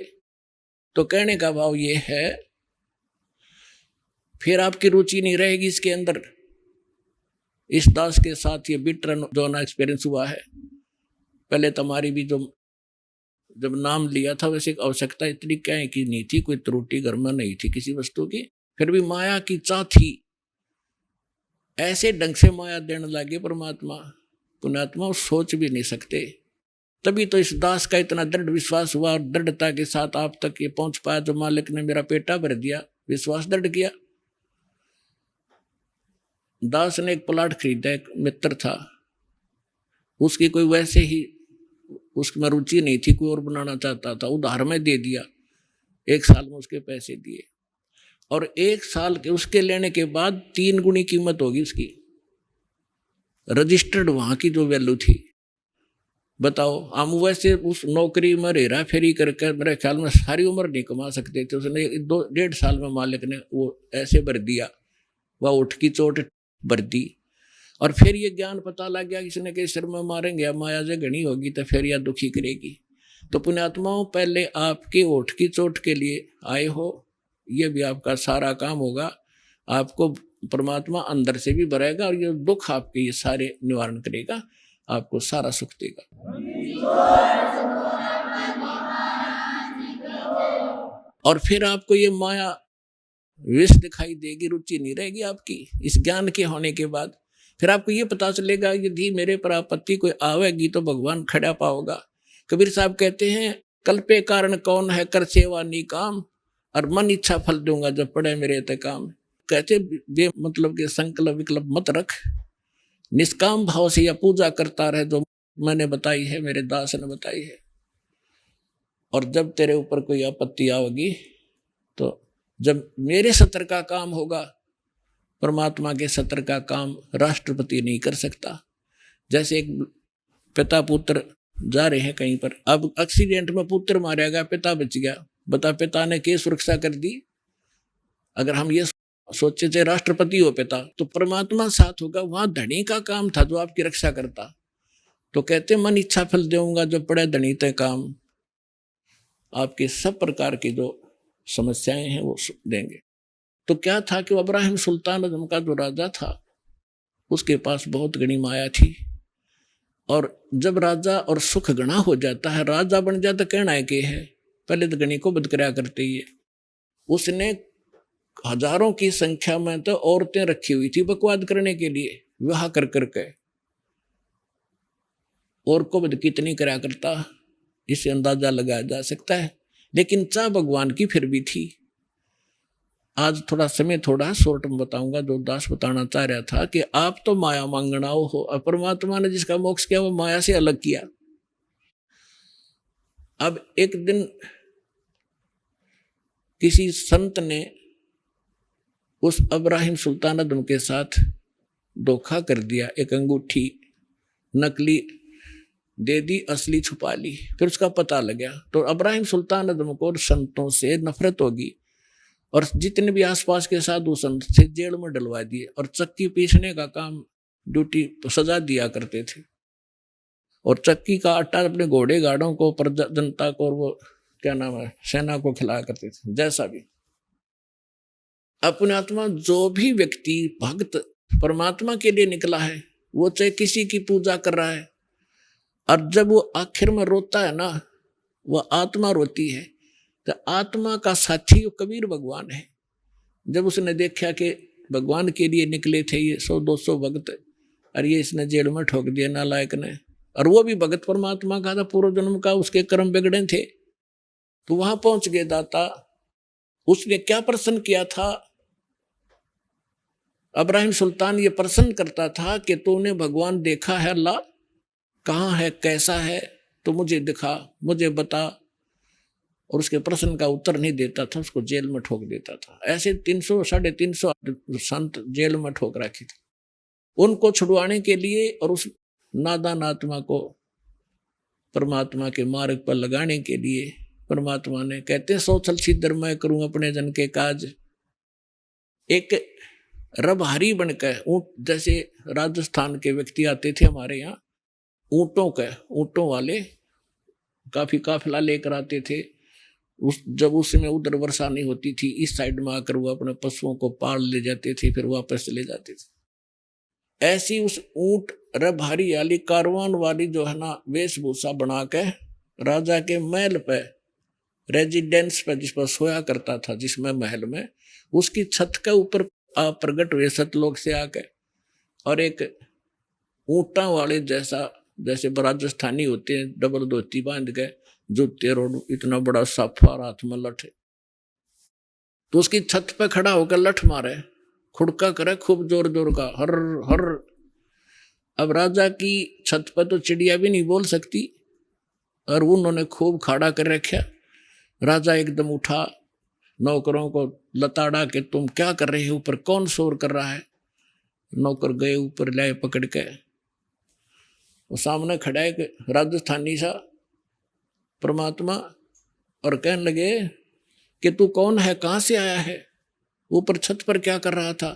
तो कहने का भाव ये है, फिर आपकी रुचि नहीं रहेगी इसके अंदर। इस दास के साथ ये बिटर जो ना एक्सपीरियंस हुआ है। पहले तुम्हारी भी जो जब नाम लिया था वैसे आवश्यकता इतनी क्या है कि नहीं थी, कोई त्रुटि घर में नहीं थी किसी वस्तु की, फिर भी माया की चाह थी। ऐसे ढंग से माया देने लगे परमात्मा, पुण्यात्मा सोच भी नहीं सकते। तभी तो इस दास का इतना दृढ़ विश्वास हुआ और दृढ़ता के साथ आप तक ये पहुंच पाया। जो मालिक ने मेरा पेटा भर दिया, विश्वास दृढ़ किया। दास ने एक प्लाट खरीदा, एक मित्र था, उसकी कोई वैसे ही उसमें रुचि नहीं थी, कोई और बनाना चाहता था, उधार में दे दिया। 1 साल में उसके पैसे दिए और 1 साल के उसके लेने के बाद 3 गुनी कीमत होगी उसकी, रजिस्टर्ड वहां की जो वैल्यू थी। बताओ, हम वैसे उस नौकरी में हेरा फेरी करके मेरे ख्याल में सारी उम्र नहीं कमा सकते थे। उसने 2-1.5 साल में मालिक ने वो ऐसे भर दिया, वह उठ की चोट भर दी। और फिर ये ज्ञान पता लग गया, किसी ने के सिर में मारेंगे, माया से घनी होगी तो फिर यह दुखी करेगी। तो पुण्यात्माओं, पहले आपके ओठ की चोट के लिए आए हो, ये भी आपका सारा काम होगा। आपको परमात्मा अंदर से भी भरेगा और ये दुख आपके ये सारे निवारण करेगा, आपको सारा सुख देगा। और फिर आपको ये माया विष दिखाई देगी, रुचि नहीं रहेगी आपकी इस ज्ञान के होने के बाद। फिर आपको ये पता चलेगा यदि मेरे पर आपत्ति कोई आवेगी तो भगवान खड़ा पाओगा। कबीर साहब कहते हैं, कल्पे कारण कौन है, कर सेवा निकाम, और मन इच्छा फल दूंगा जब पड़े मेरे ते काम। कहते बे मतलब के संकल्प विकल्प मत रख, निष्काम भाव से यह पूजा करता रहे जो मैंने बताई है, मेरे दास ने बताई है। और जब तेरे ऊपर कोई आपत्ति आएगी तो जब मेरे सत्र का काम होगा, परमात्मा के सत्र का काम राष्ट्रपति नहीं कर सकता। जैसे एक पिता पुत्र जा रहे हैं कहीं पर, अब एक्सीडेंट में पुत्र मारा गया, पिता बच गया, बता पिता ने क्या सुरक्षा कर दी। अगर हम ये सोचे थे राष्ट्रपति हो पिता, तो परमात्मा साथ होगा, वहां धनी का काम था जो आपकी रक्षा करता। तो कहते मन इच्छा फल दूंगा जो पड़े धनी ते काम। आपके सब प्रकार की जो समस्याएं हैं वो देंगे। तो क्या था कि इब्राहिम सुल्तान आजम का जो राजा था, उसके पास बहुत घनी माया थी। और जब राजा और सुख घना हो जाता है, राजा बन जाता, कहना है कि है पहले तो गणी को बद कराया करते ही है। उसने हजारों की संख्या में तो औरतें रखी हुई थी बकवाद करने के लिए, विवाह कर करके। और को बद कितनी कराया करता, इससे अंदाजा लगाया जा सकता है। लेकिन चाह भगवान की फिर भी थी। आज थोड़ा समय थोड़ा शॉर्ट में बताऊंगा, जो दास बताना चाह रहा था कि आप तो माया मांगनाओ हो, और परमात्मा ने जिसका मोक्ष किया वो माया से अलग किया। अब एक दिन किसी संत ने उस इब्राहिम सुल्तान आजम के साथ धोखा कर दिया, एक अंगूठी नकली दे दी, असली छुपा ली। फिर उसका पता लगा तो इब्राहिम सुल्तान आजम को संतों से नफरत होगी और जितने भी आसपास के साधु संत थे जेल में डलवा दिए और चक्की पीसने का काम ड्यूटी सजा दिया करते थे। और चक्की का आटा अपने घोड़े गाड़ों को, प्रजा जनता को, और वो क्या नाम है, सेना को खिलाया करते थे। जैसा भी अपने आत्मा जो भी व्यक्ति भक्त परमात्मा के लिए निकला है, वो चाहे किसी की पूजा कर रहा है, और जब वो आखिर में रोता है ना, वह आत्मा रोती है, तो आत्मा का साथी वो कबीर भगवान है। जब उसने देखा कि भगवान के लिए निकले थे ये 100-200 भक्त, और ये इसने जेल में ठोक दिया नालायक ने, और वो भी भगत परमात्मा का था, पूर्व जन्म का उसके कर्म बिगड़े थे। तो वहां पहुंच गए दाता। उसने क्या प्रश्न किया था? अब्राहिम सुल्तान ये प्रश्न करता था कि तूने भगवान देखा है? अल्लाह कहाँ है, कैसा है, तो मुझे दिखा, मुझे बता। और उसके प्रश्न का उत्तर नहीं देता था, उसको जेल में ठोक देता था। ऐसे 300 350 संत जेल में ठोक रखे थे। उनको छुड़वाने के लिए और उस नादान आत्मा को परमात्मा के मार्ग पर लगाने के लिए परमात्मा ने, कहते हैं, सोचल छिद्र मैं करूं अपने जन के काज। एक रबहारी बनकर ऊंट, जैसे राजस्थान के व्यक्ति आते थे हमारे यहाँ, ऊंटों वाले काफी काफिला लेकर आते थे। जब उसमें उधर वर्षा नहीं होती थी, इस साइड में आकर वो अपने पशुओं को पाल ले जाते थे, फिर वापस चले जाते थे। ऐसी उस ऊंट रबहारी वाली कारवान वाली जो है ना, वेशभूषा बना के राजा के महल पे, रेजिडेंस पे, जिस पर सोया करता था, जिसमें महल में, उसकी छत के ऊपर प्रगट हुए सतलोक से आके, और एक ऊंटा वाले जैसा, जैसे राजस्थानी होते हैं, डबल धोती बांध के, जूते रोड, इतना बड़ा साफा, हाथ में लठ, तो उसकी छत पे खड़ा होकर लठ मारे, खुड़का करे खूब जोर जोर का, हर हर। अब राजा की छत पर तो चिड़िया भी नहीं बोल सकती, और उन्होंने खूब खाड़ा कर रखा। राजा एकदम उठा, नौकरों को लताड़ा के, तुम क्या कर रहे हो, ऊपर कौन शोर कर रहा है? नौकर गए ऊपर, लाए पकड़ के। वो सामने खड़ा है राजस्थानी सा परमात्मा, और कहने लगे कि तू कौन है, कहाँ से आया है, ऊपर छत पर क्या कर रहा था?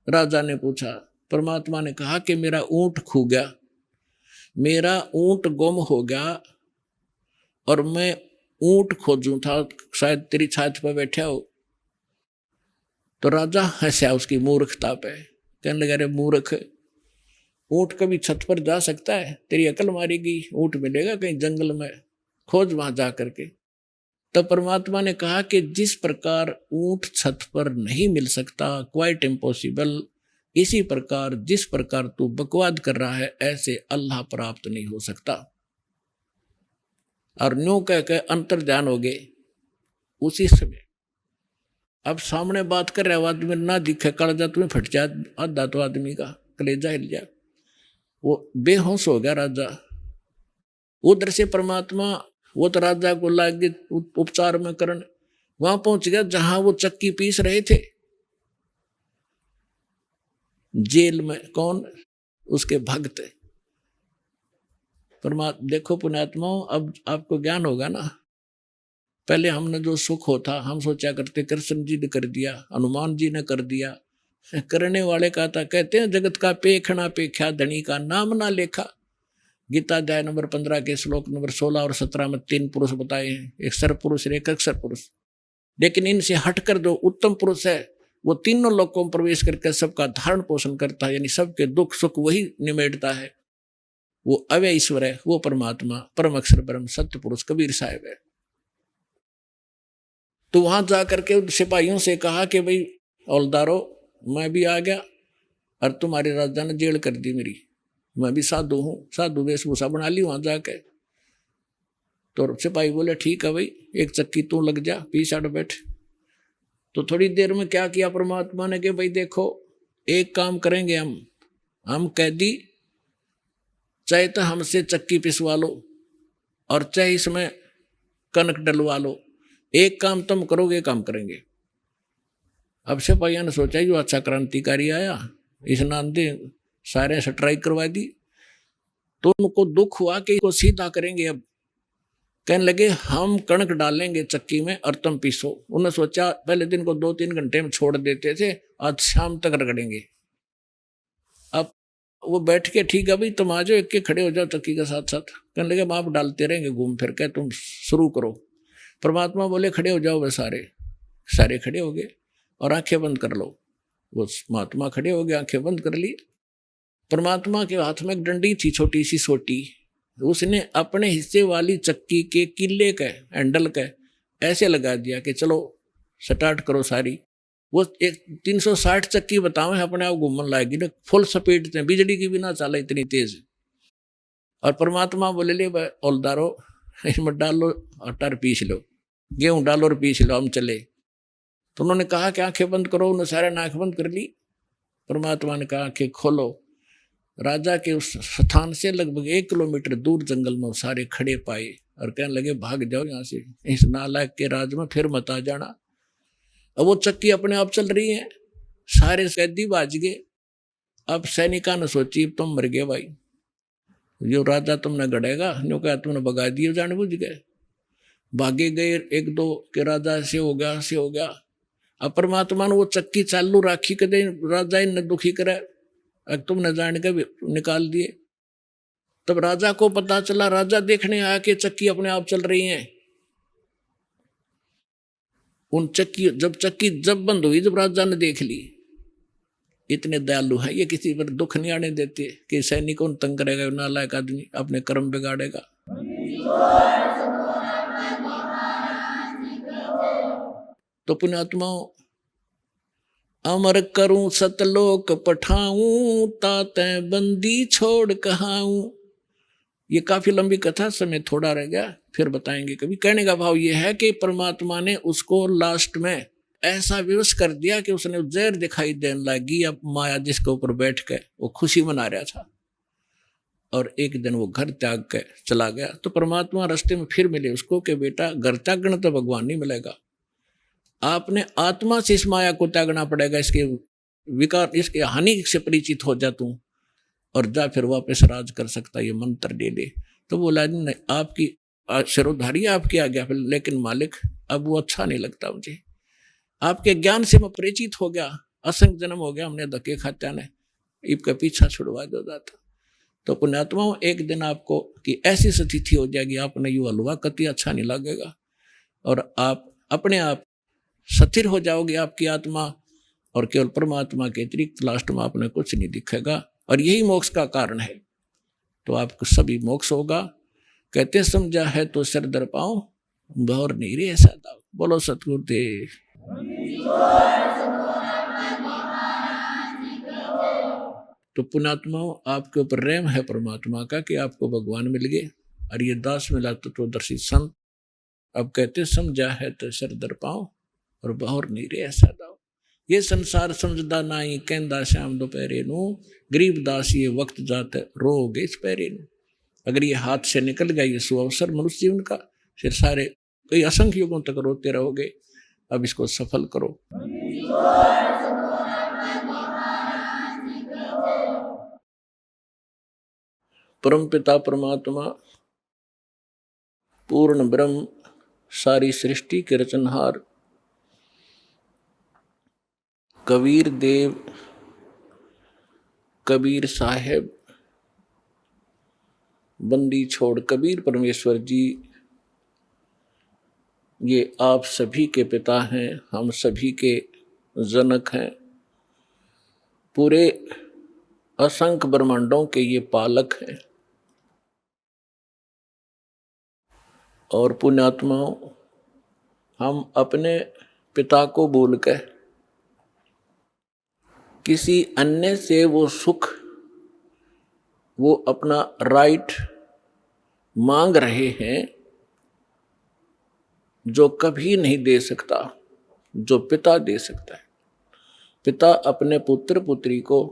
राजा ने पूछा। परमात्मा ने कहा कि मेरा ऊंट खो गया, मेरा ऊंट गुम हो गया, और मैं ऊंट खोजूं था, शायद तेरी छात पर बैठा हो। तो राजा हंसा उसकी मूर्खता पे, कहने लगा, अरे मूर्ख, ऊंट कभी छत पर जा सकता है? तेरी अकल मारेगी, ऊंट मिलेगा कहीं जंगल में, खोज वहां जा करके। तब परमात्मा ने कहा कि जिस प्रकार ऊंट छत पर नहीं मिल सकता, क्वाइट इम्पॉसिबल, इसी प्रकार जिस प्रकार तू बकवाद कर रहा है, ऐसे अल्लाह प्राप्त नहीं हो सकता। और न्यू कह के अंतर ध्यान हो गए उसी समय। अब सामने बात कर रहे आदमी ना दिखे, कलेजा तुम्हें फट जाए, आधा तो आदमी का कलेजा हिल जाए, वो बेहोश हो गया राजा। उधर से परमात्मा, वो तो राजा को लागे उपचार में करण, वहां पहुंच गया जहां वो चक्की पीस रहे थे जेल में। कौन? उसके भक्त। परमात्मा, देखो पुण्यात्मा, अब आपको ज्ञान होगा ना। पहले हमने जो सुख होता, हम सोचा करते कृष्ण जी ने कर दिया, हनुमान जी ने कर दिया, करने वाले का था। कहते हैं, जगत का पेखना पेख्या, धनी का नाम ना लेखा। गीता अध्याय नंबर 15 के श्लोक नंबर 16 और 17 में 3 पुरुष बताए हैं, एक सर पुरुष और एक अक्षर पुरुष। लेकिन इनसे हटकर जो उत्तम पुरुष है, वो तीनों लोकों में प्रवेश करके सबका धारण पोषण करता है, यानी सबके दुख सुख वही निमेटता है। वो अव्यय ईश्वर है, वो परमात्मा, परम अक्षर ब्रह्म सत्य पुरुष कबीर साहिब है। तो वहां जाकर के सिपाहियों से कहा कि भाई औलदारो, मैं भी आ गया और तुम्हारे राजा ने जेल कर दी मेरी, मैं भी साधु हूँ, साधु वेशभूषा बना ली वहां जाके। तो सिपाही बोले, ठीक है भाई, एक चक्की तू लग जा, पीछे बैठ। तो थोड़ी देर में क्या किया परमात्मा ने कि भाई देखो, एक काम करेंगे हम कैदी, चाहे तो हमसे चक्की पिसवा लो और चाहे इसमें कनक डलवा लो, एक काम तुम करोगे, काम करेंगे। अब सिपाहियों ने सोचा जो अच्छा क्रांतिकारी आया, इस नांदे सारे स्ट्राइक करवा दी। तो उनको दुख हुआ कि इसको सीधा करेंगे। अब कहने लगे, हम कणक डालेंगे चक्की में और तुम पीसो। उन्होंने सोचा पहले दिन को 2-3 घंटे में छोड़ देते थे, आज शाम तक रगड़ेंगे। अब वो बैठ के, ठीक है भाई तुम आ जाओ, एक के खड़े हो जाओ चक्की के साथ साथ। कहने लगे, आप डालते रहेंगे घूम फिर के, तुम शुरू करो। परमात्मा बोले, खड़े हो जाओ। वे सारे खड़े हो गए और आंखें बंद कर लो। वो महात्मा खड़े हो गए, आंखें बंद कर ली। परमात्मा के हाथ में एक डंडी थी, छोटी सी सोटी। उसने अपने हिस्से वाली चक्की के किले के हैंडल के ऐसे लगा दिया कि चलो स्टार्ट करो सारी। वो एक 360 चक्की बताओ, अपने आप घूमने लगेगी ना, फुल स्पीड से, बिजली की भी ना चला, इतनी तेज। और परमात्मा बोले ले औलदारो इसमें डालो और टर पीस लो, गेहूं डालो और पीस लो, हम चले। तो उन्होंने कहा कि आंखें बंद करो, उन्होंने सारे आंख बंद कर ली। परमात्मा ने कहा आंखें खोलो। राजा के उस स्थान से लगभग 1 किलोमीटर दूर जंगल में सारे खड़े पाए और कहने लगे भाग जाओ यहाँ से, इस नालायक के राज में फिर मत आ जाना। अब वो चक्की अपने आप चल रही है, सारे कैदी बाज गए। अब सैनिका ने सोची तुम मर गए भाई, जो राजा तुमने गड़ेगा, जो कहा तुमने भगा दिए जानबूझ गए। भागे गए, 1-2 के राजा से हो गया, से हो गया। अब परमात्मा ने वो चक्की चालू राखी कदे राजा ने दुखी करे, अब तुमने जान के निकाल दिए। तब राजा को पता चला, राजा देखने आया कि चक्की अपने आप चल रही है। उन चक्की जब बंद हुई, जब राजा ने देख ली, इतने दयालु है ये, किसी पर दुख नहीं आने देते कि सैनिकों तंग करेगा, नालायक आदमी अपने कर्म बिगाड़ेगा। तो पुण्यात्माओं, अमर करूं सतलोक पठाऊं, ताते बंदी छोड़ कहाऊं। ये काफी लंबी कथा, समय थोड़ा रह गया, फिर बताएंगे कभी। कहने का भाव ये है कि परमात्मा ने उसको लास्ट में ऐसा विवश कर दिया कि उसने जहर दिखाई देने लगी। अब माया जिसके ऊपर बैठ के वो खुशी मना रहा था, और एक दिन वो घर त्याग के चला गया। तो परमात्मा रास्ते में फिर मिले उसको कि बेटा घर त्यागना तो भगवान नहीं मिलेगा, आपने आत्मा से इस माया को त्यागना पड़ेगा, इसके विकार, इसके हानि से परिचित हो जा तू, और जा फिर वापस राज कर सकता, ये मंत्र ले ले। तो बोला नहीं, आपकी सिरोधारी आपकी आज्ञा, लेकिन मालिक अब वो अच्छा नहीं लगता मुझे, आपके ज्ञान से मैं परिचित हो गया, असंख्य जन्म हो गया, हमने धक्के खात्या ने ईब का पीछा छुड़वा दो जाता। तो पुण्यात्माओं, एक दिन आपको कि ऐसी स्थिति हो जाएगी, आपने यू हलवा कति अच्छा नहीं लगेगा, और आप अपने आप स्थिर हो जाओगे, आपकी आत्मा, और केवल परमात्मा के अतिरिक्त लास्ट में आपने कुछ नहीं दिखेगा, और यही मोक्ष का कारण है। तो आपको सभी मोक्ष होगा। कहते समझा है तो सिर दर पाओ, बहुर नहीं रे ऐसा दाव। बोलो सतगुरुदेव। तो पुण्यात्माओं, आपके ऊपर रहम है परमात्मा का कि आपको भगवान मिल गए, और ये दास मिला तत्वदर्शी संत। अब कहते समझा है तो सिर दर पाओ, और बहुर नहीं रे ऐसा दाव। ये संसार समझदा नाई, कहंदा श्याम दोपहरे नू, गरीब दास ये वक्त जात रोगे इस पैरे नू। अगर ये हाथ से निकल गया ये सुअवसर मनुष्य जीवन का, फिर सारे कई असंख्य युगों तक रोते रहोगे। अब इसको सफल करो। परम पिता परमात्मा, पूर्ण ब्रह्म, सारी सृष्टि के रचनहार, कबीर देव, कबीर साहेब, बंदी छोड़ कबीर परमेश्वर जी, ये आप सभी के पिता हैं, हम सभी के जनक हैं, पूरे असंख्य ब्रह्मांडों के ये पालक हैं। और पुण्यात्माओं, हम अपने पिता को भूल कर किसी अन्य से वो सुख, वो अपना राइट मांग रहे हैं, जो कभी नहीं दे सकता, जो पिता दे सकता है। पिता अपने पुत्र पुत्री को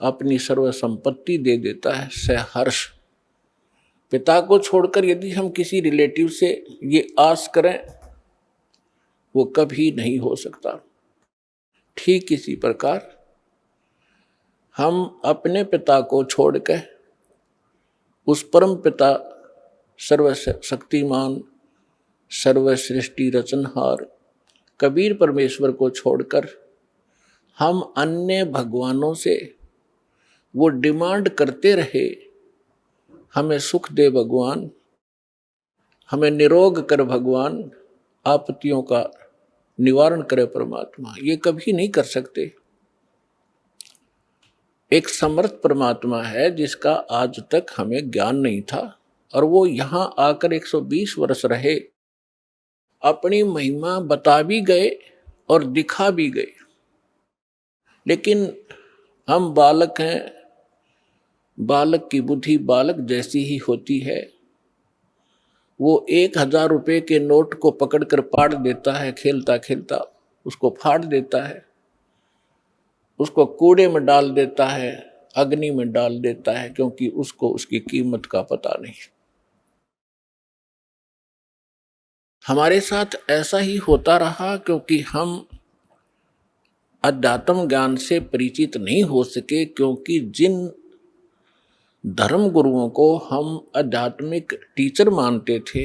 अपनी सर्व संपत्ति दे देता है सहर्ष। पिता को छोड़कर यदि हम किसी रिलेटिव से ये आस करें, वो कभी नहीं हो सकता। ठीक इसी प्रकार हम अपने पिता को छोड़कर उस परम पिता, सर्वशक्तिमान, सर्वसृष्टि रचनहार कबीर परमेश्वर को छोड़कर हम अन्य भगवानों से वो डिमांड करते रहे, हमें सुख दे भगवान, हमें निरोग कर भगवान, आपत्तियों का निवारण करे परमात्मा, ये कभी नहीं कर सकते। एक समर्थ परमात्मा है जिसका आज तक हमें ज्ञान नहीं था, और वो यहाँ आकर 120 वर्ष रहे, अपनी महिमा बता भी गए और दिखा भी गए। लेकिन हम बालक हैं, बालक की बुद्धि बालक जैसी ही होती है। वो 1000 रुपये के नोट को पकड़कर फाड़ देता है, खेलता खेलता उसको फाड़ देता है, उसको कूड़े में डाल देता है, अग्नि में डाल देता है, क्योंकि उसको उसकी कीमत का पता नहीं। हमारे साथ ऐसा ही होता रहा, क्योंकि हम अध्यात्म ज्ञान से परिचित नहीं हो सके, क्योंकि जिन धर्म गुरुओं को हम आध्यात्मिक टीचर मानते थे,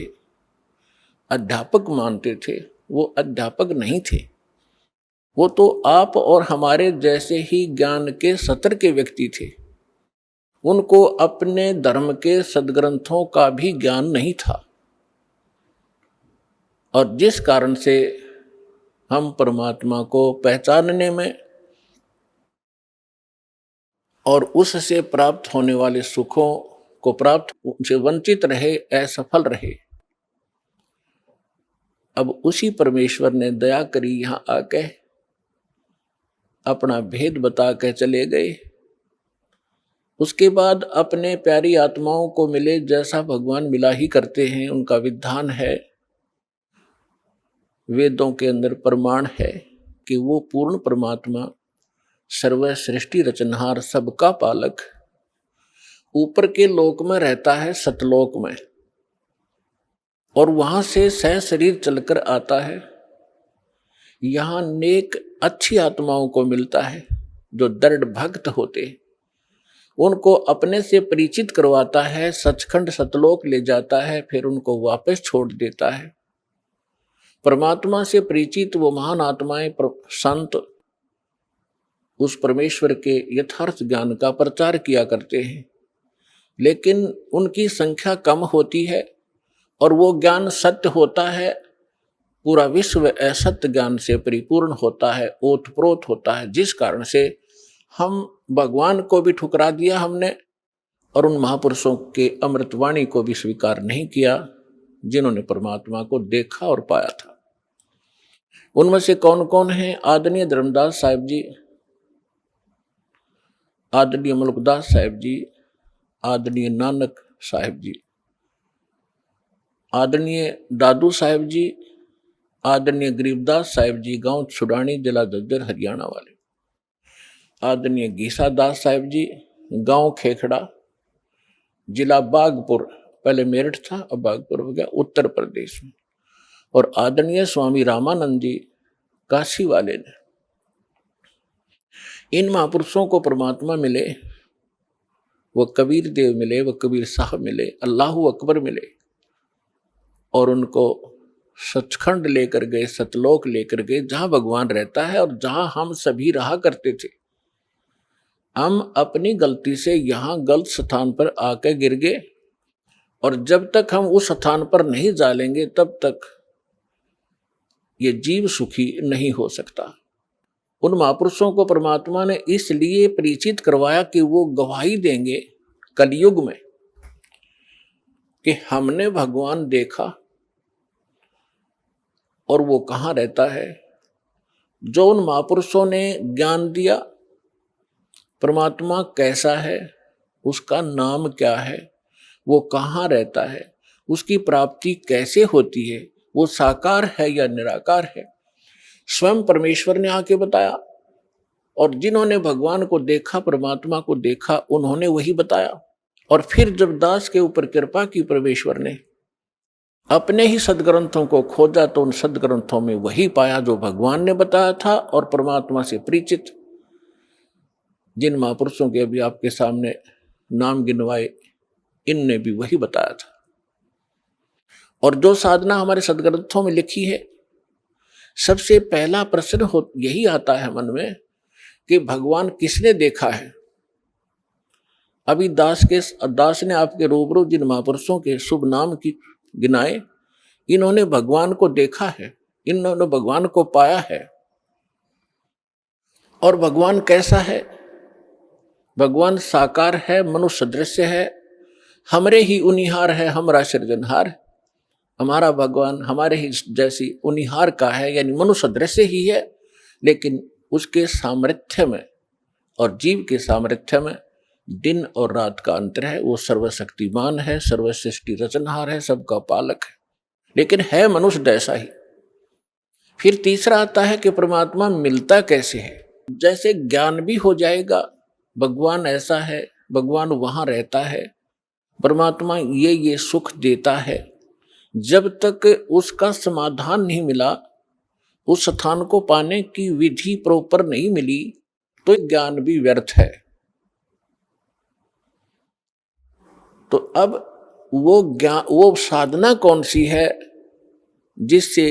अध्यापक मानते थे, वो अध्यापक नहीं थे। वो तो आप और हमारे जैसे ही ज्ञान के सतर के व्यक्ति थे। उनको अपने धर्म के सद्ग्रंथों का भी ज्ञान नहीं था, और जिस कारण से हम परमात्मा को पहचानने में और उससे प्राप्त होने वाले सुखों को प्राप्त से वंचित रहे, असफल रहे। अब उसी परमेश्वर ने दया करी, यहां आके अपना भेद बता के चले गए। उसके बाद अपने प्यारी आत्माओं को मिले, जैसा भगवान मिला ही करते हैं, उनका विधान है। वेदों के अंदर प्रमाण है कि वो पूर्ण परमात्मा, सर्व सृष्टि रचनहार, सबका पालक, ऊपर के लोक में रहता है, सतलोक में, और वहां से सह शरीर चलकर आता है। यहां नेक अच्छी आत्माओं को मिलता है, जो दृढ़ भक्त होते, उनको अपने से परिचित करवाता है, सचखंड सतलोक ले जाता है, फिर उनको वापस छोड़ देता है। परमात्मा से परिचित वो महान आत्माएं, संत, उस परमेश्वर के यथार्थ ज्ञान का प्रचार किया करते हैं, लेकिन उनकी संख्या कम होती है और वो ज्ञान सत्य होता है। पूरा विश्व असत्य ज्ञान से परिपूर्ण होता है, ओतप्रोत होता है, जिस कारण से हम भगवान को भी ठुकरा दिया हमने, और उन महापुरुषों के अमृतवाणी को भी स्वीकार नहीं किया, जिन्होंने परमात्मा को देखा और पाया था। उनमें से कौन कौन है? आदरणीय धर्मदास साहिब जी, आदरणीय मुल्कदास साहिब जी, आदरणीय नानक साहिब जी, आदरणीय दादू साहिब जी, आदरणीय गरीबदास साहिब जी, गांव छुड़ानी, जिला झज्जर, हरियाणा वाले, आदरणीय गीसा दास साहिब जी, गांव खेखड़ा, जिला बागपुर, पहले मेरठ था अब बागपुर हो गया, उत्तर प्रदेश में, और आदरणीय स्वामी रामानंद जी, काशी वाले ने। इन महापुरुषों को परमात्मा मिले, वो कबीर देव मिले, वो कबीर साहब मिले, अल्लाहू अकबर मिले, और उनको सचखंड लेकर गए, सतलोक लेकर गए, जहां भगवान रहता है और जहां हम सभी रहा करते थे। हम अपनी गलती से यहां गलत स्थान पर आकर गिर गए, और जब तक हम उस स्थान पर नहीं जा लेंगे तब तक ये जीव सुखी नहीं हो सकता। उन महापुरुषों को परमात्मा ने इसलिए परिचित करवाया कि वो गवाही देंगे कलयुग में कि हमने भगवान देखा, और वो कहाँ रहता है। जो उन महापुरुषों ने ज्ञान दिया, परमात्मा कैसा है, उसका नाम क्या है, वो कहाँ रहता है, उसकी प्राप्ति कैसे होती है, वो साकार है या निराकार है, स्वयं परमेश्वर ने आके बताया। और जिन्होंने भगवान को देखा, परमात्मा को देखा, उन्होंने वही बताया। और फिर जब दास के ऊपर कृपा की परमेश्वर ने, अपने ही सदग्रंथों को खोजा, तो उन सदग्रंथों में वही पाया जो भगवान ने बताया था। और परमात्मा से परिचित जिन महापुरुषों के अभी आपके सामने नाम गिनवाए, इनने भी वही बताया था। और जो साधना हमारे सदग्रंथों में लिखी है, सबसे पहला प्रश्न यही आता है मन में कि भगवान किसने देखा है। अभी दास ने आपके रूबरू जिन महापुरुषों के शुभ नाम की गिनाए, इन्होंने भगवान को देखा है, इन्होंने भगवान को पाया है। और भगवान कैसा है? भगवान साकार है, मनुष्य दृश्य है, हमरे ही उनिहार है, हमारा सृजनहार। हमारा भगवान हमारे ही जैसी उनिहार का है, यानी मनुष्य दृश्य ही है, लेकिन उसके सामर्थ्य में और जीव के सामर्थ्य में दिन और रात का अंतर है। वो सर्वशक्तिमान है, सर्वसृष्टि रचनहार है, सबका पालक है, लेकिन है मनुष्य जैसा ही। फिर तीसरा आता है कि परमात्मा मिलता कैसे है। जैसे ज्ञान भी हो जाएगा, भगवान ऐसा है, भगवान वहां रहता है, परमात्मा ये सुख देता है, जब तक उसका समाधान नहीं मिला, उस स्थान को पाने की विधि प्रॉपर नहीं मिली, तो ज्ञान भी व्यर्थ है। तो अब वो साधना कौन सी है जिससे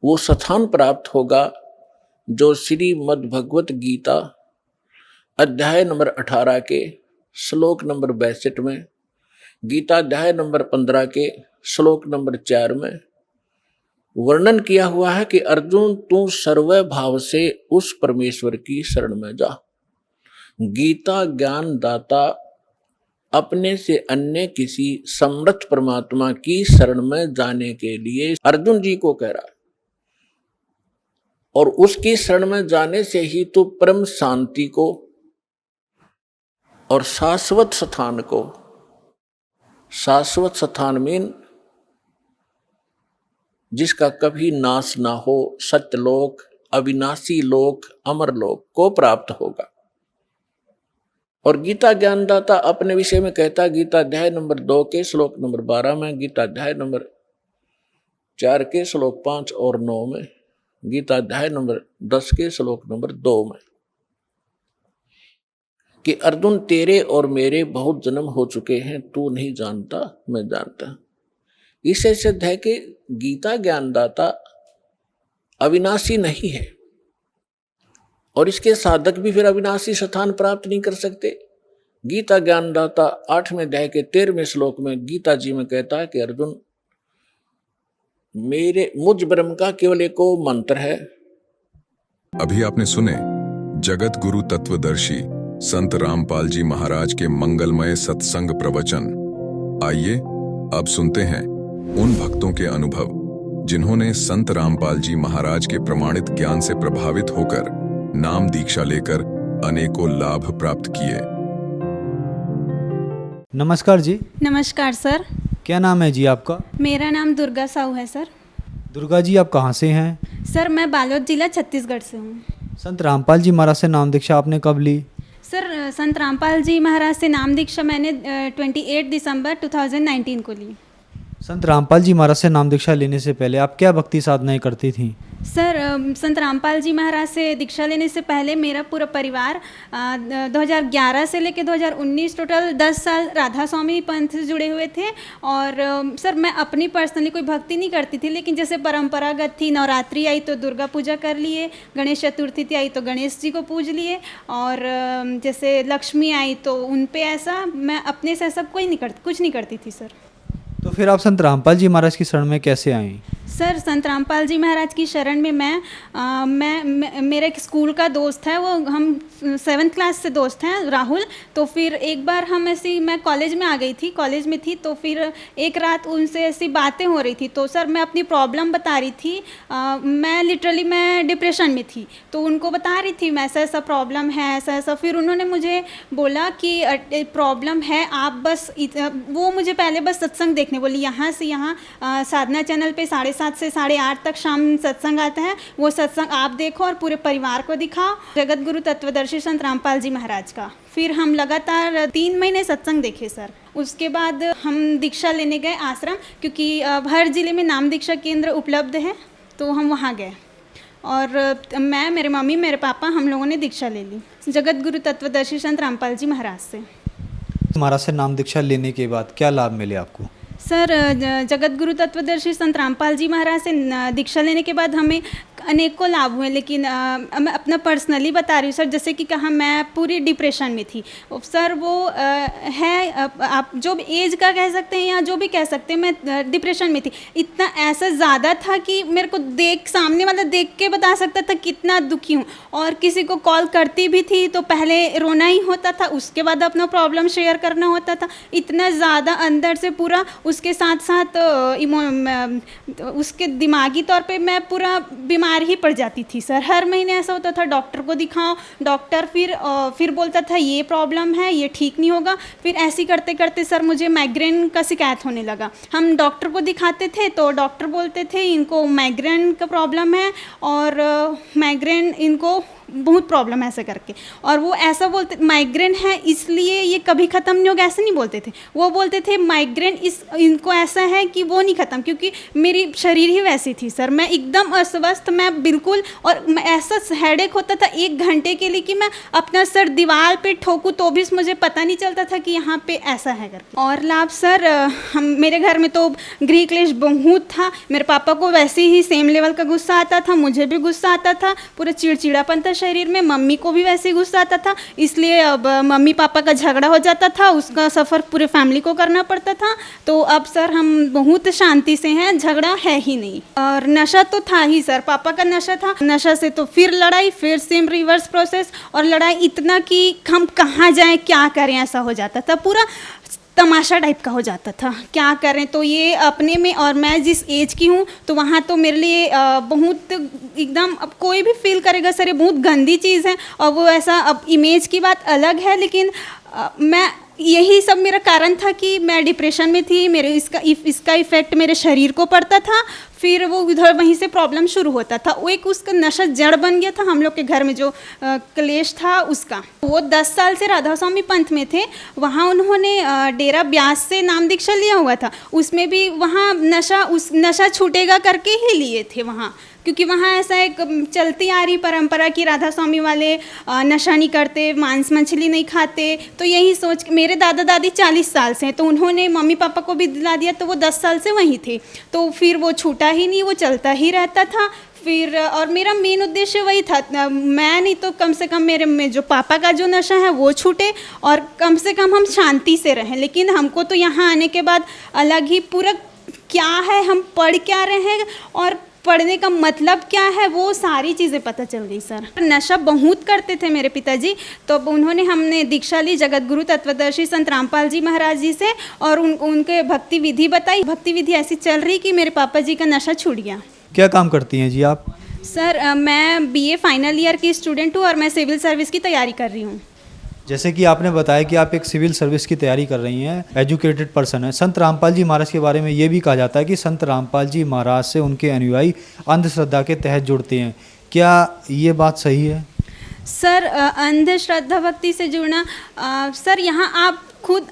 वो स्थान प्राप्त होगा, जो श्रीमद् भगवत गीता अध्याय नंबर 18 के श्लोक नंबर 62 में, गीता अध्याय नंबर 15 के श्लोक नंबर 4 में वर्णन किया हुआ है कि अर्जुन तू सर्व भाव से उस परमेश्वर की शरण में जा। गीता ज्ञान दाता अपने से अन्य किसी समर्थ परमात्मा की शरण में जाने के लिए अर्जुन जी को कह रहा है, और उसकी शरण में जाने से ही तो परम शांति को और शाश्वत स्थान को, शाश्वत स्थान मीन जिसका कभी नाश ना हो, सत्यलोक, अविनाशी लोक, अमर लोक को प्राप्त होगा। और गीता ज्ञानदाता अपने विषय में कहता है, गीता अध्याय नंबर 2 के श्लोक नंबर 12 में, गीता अध्याय नंबर 4 के श्लोक 5 और 9 में, गीता अध्याय नंबर 10 के श्लोक नंबर 2 में, कि अर्जुन तेरे और मेरे बहुत जन्म हो चुके हैं, तू नहीं जानता, मैं जानता। इससे सिद्ध है कि गीता ज्ञानदाता अविनाशी नहीं है, और इसके साधक भी फिर अविनाशी स्थान प्राप्त नहीं कर सकते। गीता ज्ञानदाता 8वें अध्याय के 13वें श्लोक में गीता जी में कहता है कि अर्जुन मुझ ब्रह्म का केवल एक मंत्र है। अभी आपने सुने जगत गुरु तत्वदर्शी संत रामपाल जी महाराज के मंगलमय सत्संग प्रवचन। आइए अब सुनते हैं उन भक्तों के अनुभव जिन्होंने संत रामपाल जी महाराज के प्रमाणित ज्ञान से प्रभावित होकर नाम दीक्षा लेकर अनेकों लाभ प्राप्त किए। नमस्कार जी। नमस्कार सर। क्या नाम है जी आपका? मेरा नाम दुर्गा साहू है सर। दुर्गा जी आप कहाँ से हैं? सर मैं बालोद जिला छत्तीसगढ़ से हूँ। संत रामपाल जी महाराज से नाम दीक्षा आपने कब ली? सर संत रामपाल जी महाराज से नाम दीक्षा मैंने 28 दिसंबर 2019 को ली। संत रामपाल जी महाराज से नाम दीक्षा लेने से पहले आप क्या भक्ति साधनाएं करती थीं? सर संत रामपाल जी महाराज से दीक्षा लेने से पहले मेरा पूरा परिवार 2011 से लेकर 2019 टोटल 10 साल राधा स्वामी पंथ से जुड़े हुए थे। और सर मैं अपनी पर्सनली कोई भक्ति नहीं करती थी, लेकिन जैसे परंपरागत थी, नवरात्रि आई तो दुर्गा पूजा कर लिए, गणेश चतुर्थी आई तो गणेश जी को पूज लिए, और जैसे लक्ष्मी आई तो उन पे ऐसा मैं अपने से ऐसा कुछ नहीं करती थी सर। तो फिर आप संत रामपाल जी महाराज की शरण में कैसे आईं? सर संत रामपाल जी महाराज की शरण में मेरा एक स्कूल का दोस्त है, वो हम 7th क्लास से दोस्त हैं, राहुल। तो फिर एक बार हम ऐसी, मैं कॉलेज में आ गई थी, कॉलेज में थी, तो फिर एक रात उनसे ऐसी बातें हो रही थी। तो सर मैं अपनी प्रॉब्लम बता रही थी, मैं डिप्रेशन में थी, तो उनको बता रही थी मैं ऐसा ऐसा प्रॉब्लम है, ऐसा ऐसा। फिर उन्होंने मुझे बोला कि प्रॉब्लम है, आप बस वो मुझे पहले बस सत्संग देखने बोली, यहाँ से यहाँ साधना चैनल पे 7:30 से 8:30 तक शाम सत्संग आता है, वो सत्संग आप देखो और पूरे परिवार को दिखाओ, जगत गुरु तत्वदर्शी संत रामपाल जी महाराज का। फिर हम लगातार 3 महीने सत्संग देखे सर। उसके बाद हम दीक्षा लेने गए आश्रम, क्योंकि हर जिले में नाम दीक्षा केंद्र उपलब्ध है, तो हम वहाँ गए और मैं, मेरे मम्मी, मेरे पापा, हम लोगों ने दीक्षा ले ली जगत गुरु तत्वदर्शी संत रामपाल जी महाराज से। महाराज से नाम दीक्षा लेने के बाद क्या लाभ मिले आपको? सर जगत गुरु तत्वदर्शी संत रामपाल जी महाराज से दीक्षा लेने के बाद हमें अनेकों लाभ हुए, लेकिन मैं अपना पर्सनली बता रही हूँ सर। जैसे कि कहा, मैं पूरी डिप्रेशन में थी सर। वो है, आप जो भी एज का कह सकते हैं या जो भी कह सकते हैं, मैं डिप्रेशन में थी। इतना ऐसा ज़्यादा था कि मेरे को सामने वाला देख के बता सकता था कितना दुखी हूँ। और किसी को कॉल करती भी थी तो पहले रोना ही होता था, उसके बाद अपना प्रॉब्लम शेयर करना होता था। इतना ज़्यादा अंदर से पूरा, उसके साथ साथ उसके दिमागी तौर पे मैं पूरा बीमार बीमार ही पड़ जाती थी सर। हर महीने ऐसा होता था, डॉक्टर को दिखाओ, डॉक्टर फिर बोलता था ये प्रॉब्लम है, ये ठीक नहीं होगा। फिर ऐसे करते करते सर मुझे माइग्रेन का शिकायत होने लगा। हम डॉक्टर को दिखाते थे तो डॉक्टर बोलते थे इनको माइग्रेन का प्रॉब्लम है और माइग्रेन इनको बहुत प्रॉब्लम है ऐसे करके। और वो ऐसा बोलते माइग्रेन है इसलिए ये कभी ख़त्म नहीं होगा, ऐसे नहीं बोलते थे। वो बोलते थे माइग्रेन इनको ऐसा है कि वो नहीं ख़त्म, क्योंकि मेरी शरीर ही वैसी थी सर। मैं एकदम अस्वस्थ, मैं बिल्कुल, और ऐसा हेडेक होता था 1 घंटे के लिए कि मैं अपना सर दीवार पे ठोकूँ तो भी मुझे पता नहीं चलता था कि यहाँ पे ऐसा है करके। और लाभ सर, हम मेरे घर में तो गृह क्लेश बहुत था। मेरे पापा को वैसे ही सेम लेवल का गुस्सा आता था, मुझे भी गुस्सा आता था, पूरा चिड़चिड़ापन था शरीर में। मम्मी को भी वैसे ही गुस्सा आता था, इसलिए अब मम्मी पापा का झगड़ा हो जाता था, उसका सफ़र पूरे फैमिली को करना पड़ता था। तो अब सर हम बहुत शांति से हैं, झगड़ा है ही नहीं। और नशा तो था ही सर, पापा का नशा था, नशा से तो फिर लड़ाई, फिर सेम रिवर्स प्रोसेस, और लड़ाई इतना कि हम कहाँ जाएं, क्या करें, ऐसा हो जाता था। पूरा तमाशा टाइप का हो जाता था, क्या करें। तो ये अपने में, और मैं जिस एज की हूँ तो वहाँ तो मेरे लिए बहुत एकदम, अब कोई भी फील करेगा सर ये बहुत गंदी चीज़ है। और वो ऐसा, अब इमेज की बात अलग है, लेकिन मैं यही सब मेरा कारण था कि मैं डिप्रेशन में थी। मेरे इसका इफ़ेक्ट मेरे शरीर को पड़ता था, फिर वो उधर वहीं से प्रॉब्लम शुरू होता था। वो एक उसका नशा जड़ बन गया था हम लोग के घर में, जो क्लेश था उसका। वो 10 साल से राधा स्वामी पंथ में थे, वहाँ उन्होंने डेरा ब्यास से नाम दीक्षा लिया हुआ था। उसमें भी वहाँ नशा छूटेगा करके ही लिए थे वहाँ, क्योंकि वहाँ ऐसा एक चलती आ रही परंपरा कि राधा स्वामी वाले नशा नहीं करते, मांस मछली नहीं खाते। तो यही सोच, मेरे दादा दादी 40 साल से हैं, तो उन्होंने मम्मी पापा को भी दिला दिया, तो वो 10 साल से वहीं थे। तो फिर वो छूटा ही नहीं, वो चलता ही रहता था। फिर और मेरा मेन उद्देश्य वही था, मैं नहीं तो कम से कम मेरे में जो पापा का जो नशा है वो छूटे, और कम से कम हम शांति से रहें। लेकिन हमको तो यहाँ आने के बाद अलग ही पूरा क्या है, हम पढ़ क्या रहे हैं और पढ़ने का मतलब क्या है, वो सारी चीज़ें पता चल गई सर। नशा बहुत करते थे मेरे पिताजी, तो हमने दीक्षा ली जगत गुरु तत्वदर्शी संत रामपाल जी महाराज जी से, और उनके भक्ति विधि बताई। भक्ति विधि ऐसी चल रही कि मेरे पापा जी का नशा छूट गया। क्या काम करती हैं जी आप? सर मैं BA फाइनल ईयर की स्टूडेंट हूँ और मैं सिविल सर्विस की तैयारी कर रही हूँ। जैसे कि आपने बताया कि आप एक सिविल सर्विस की तैयारी कर रही हैं, एजुकेटेड पर्सन है। संत रामपाल जी महाराज के बारे में ये भी कहा जाता है कि संत रामपाल जी महाराज से उनके अनुयायी अंधश्रद्धा के तहत जुड़ते हैं। क्या ये बात सही है? सर अंधश्रद्धा भक्ति से जुड़ना, सर यहाँ आप खुद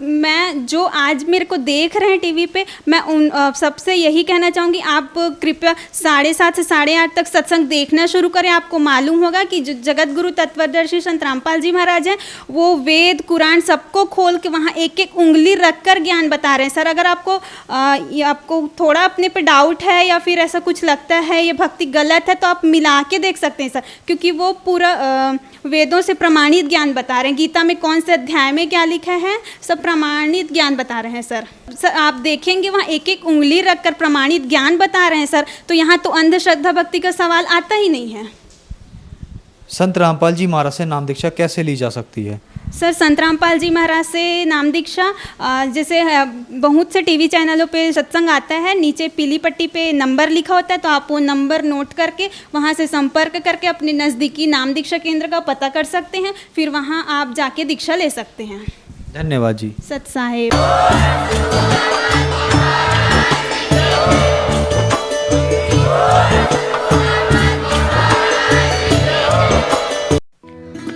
मैं जो आज मेरे को देख रहे हैं टीवी पे, मैं उन सबसे यही कहना चाहूँगी, आप कृपया 7:30 से 8:30 तक सत्संग देखना शुरू करें। आपको मालूम होगा कि जो जगत गुरु तत्वदर्शी संत रामपाल जी महाराज हैं, वो वेद कुरान सबको खोल के वहाँ एक एक उंगली रखकर ज्ञान बता रहे हैं। सर अगर आपको थोड़ा अपने पे डाउट है या फिर ऐसा कुछ लगता है ये भक्ति गलत है, तो आप मिला के देख सकते हैं सर, क्योंकि वो पूरा वेदों से प्रमाणित ज्ञान बता रहे हैं। गीता में कौन से अध्याय में क्या लिखा है, सब प्रमाणित ज्ञान बता रहे हैं सर। आप देखेंगे वहाँ एक एक उंगली रखकर प्रमाणित ज्ञान बता रहे हैं सर। तो यहाँ तो अंधश्रद्धा भक्ति का सवाल आता ही नहीं है। संत रामपाल जी महाराज से नाम दीक्षा कैसे ली जा सकती है? सर संत रामपाल जी महाराज से नाम दीक्षा, जैसे बहुत से टीवी चैनलों पे सत्संग आता है, नीचे पीली पट्टी पे नंबर लिखा होता है, तो आप वो नंबर नोट करके वहाँ से संपर्क करके अपने नज़दीकी नाम दीक्षा केंद्र का पता कर सकते हैं। फिर वहाँ आप जाके दीक्षा ले सकते हैं। धन्यवाद जी। सत साहेब।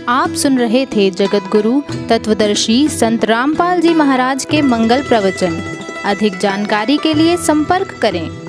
आप सुन रहे थे जगत गुरु तत्वदर्शी संत रामपाल जी महाराज के मंगल प्रवचन। अधिक जानकारी के लिए संपर्क करें।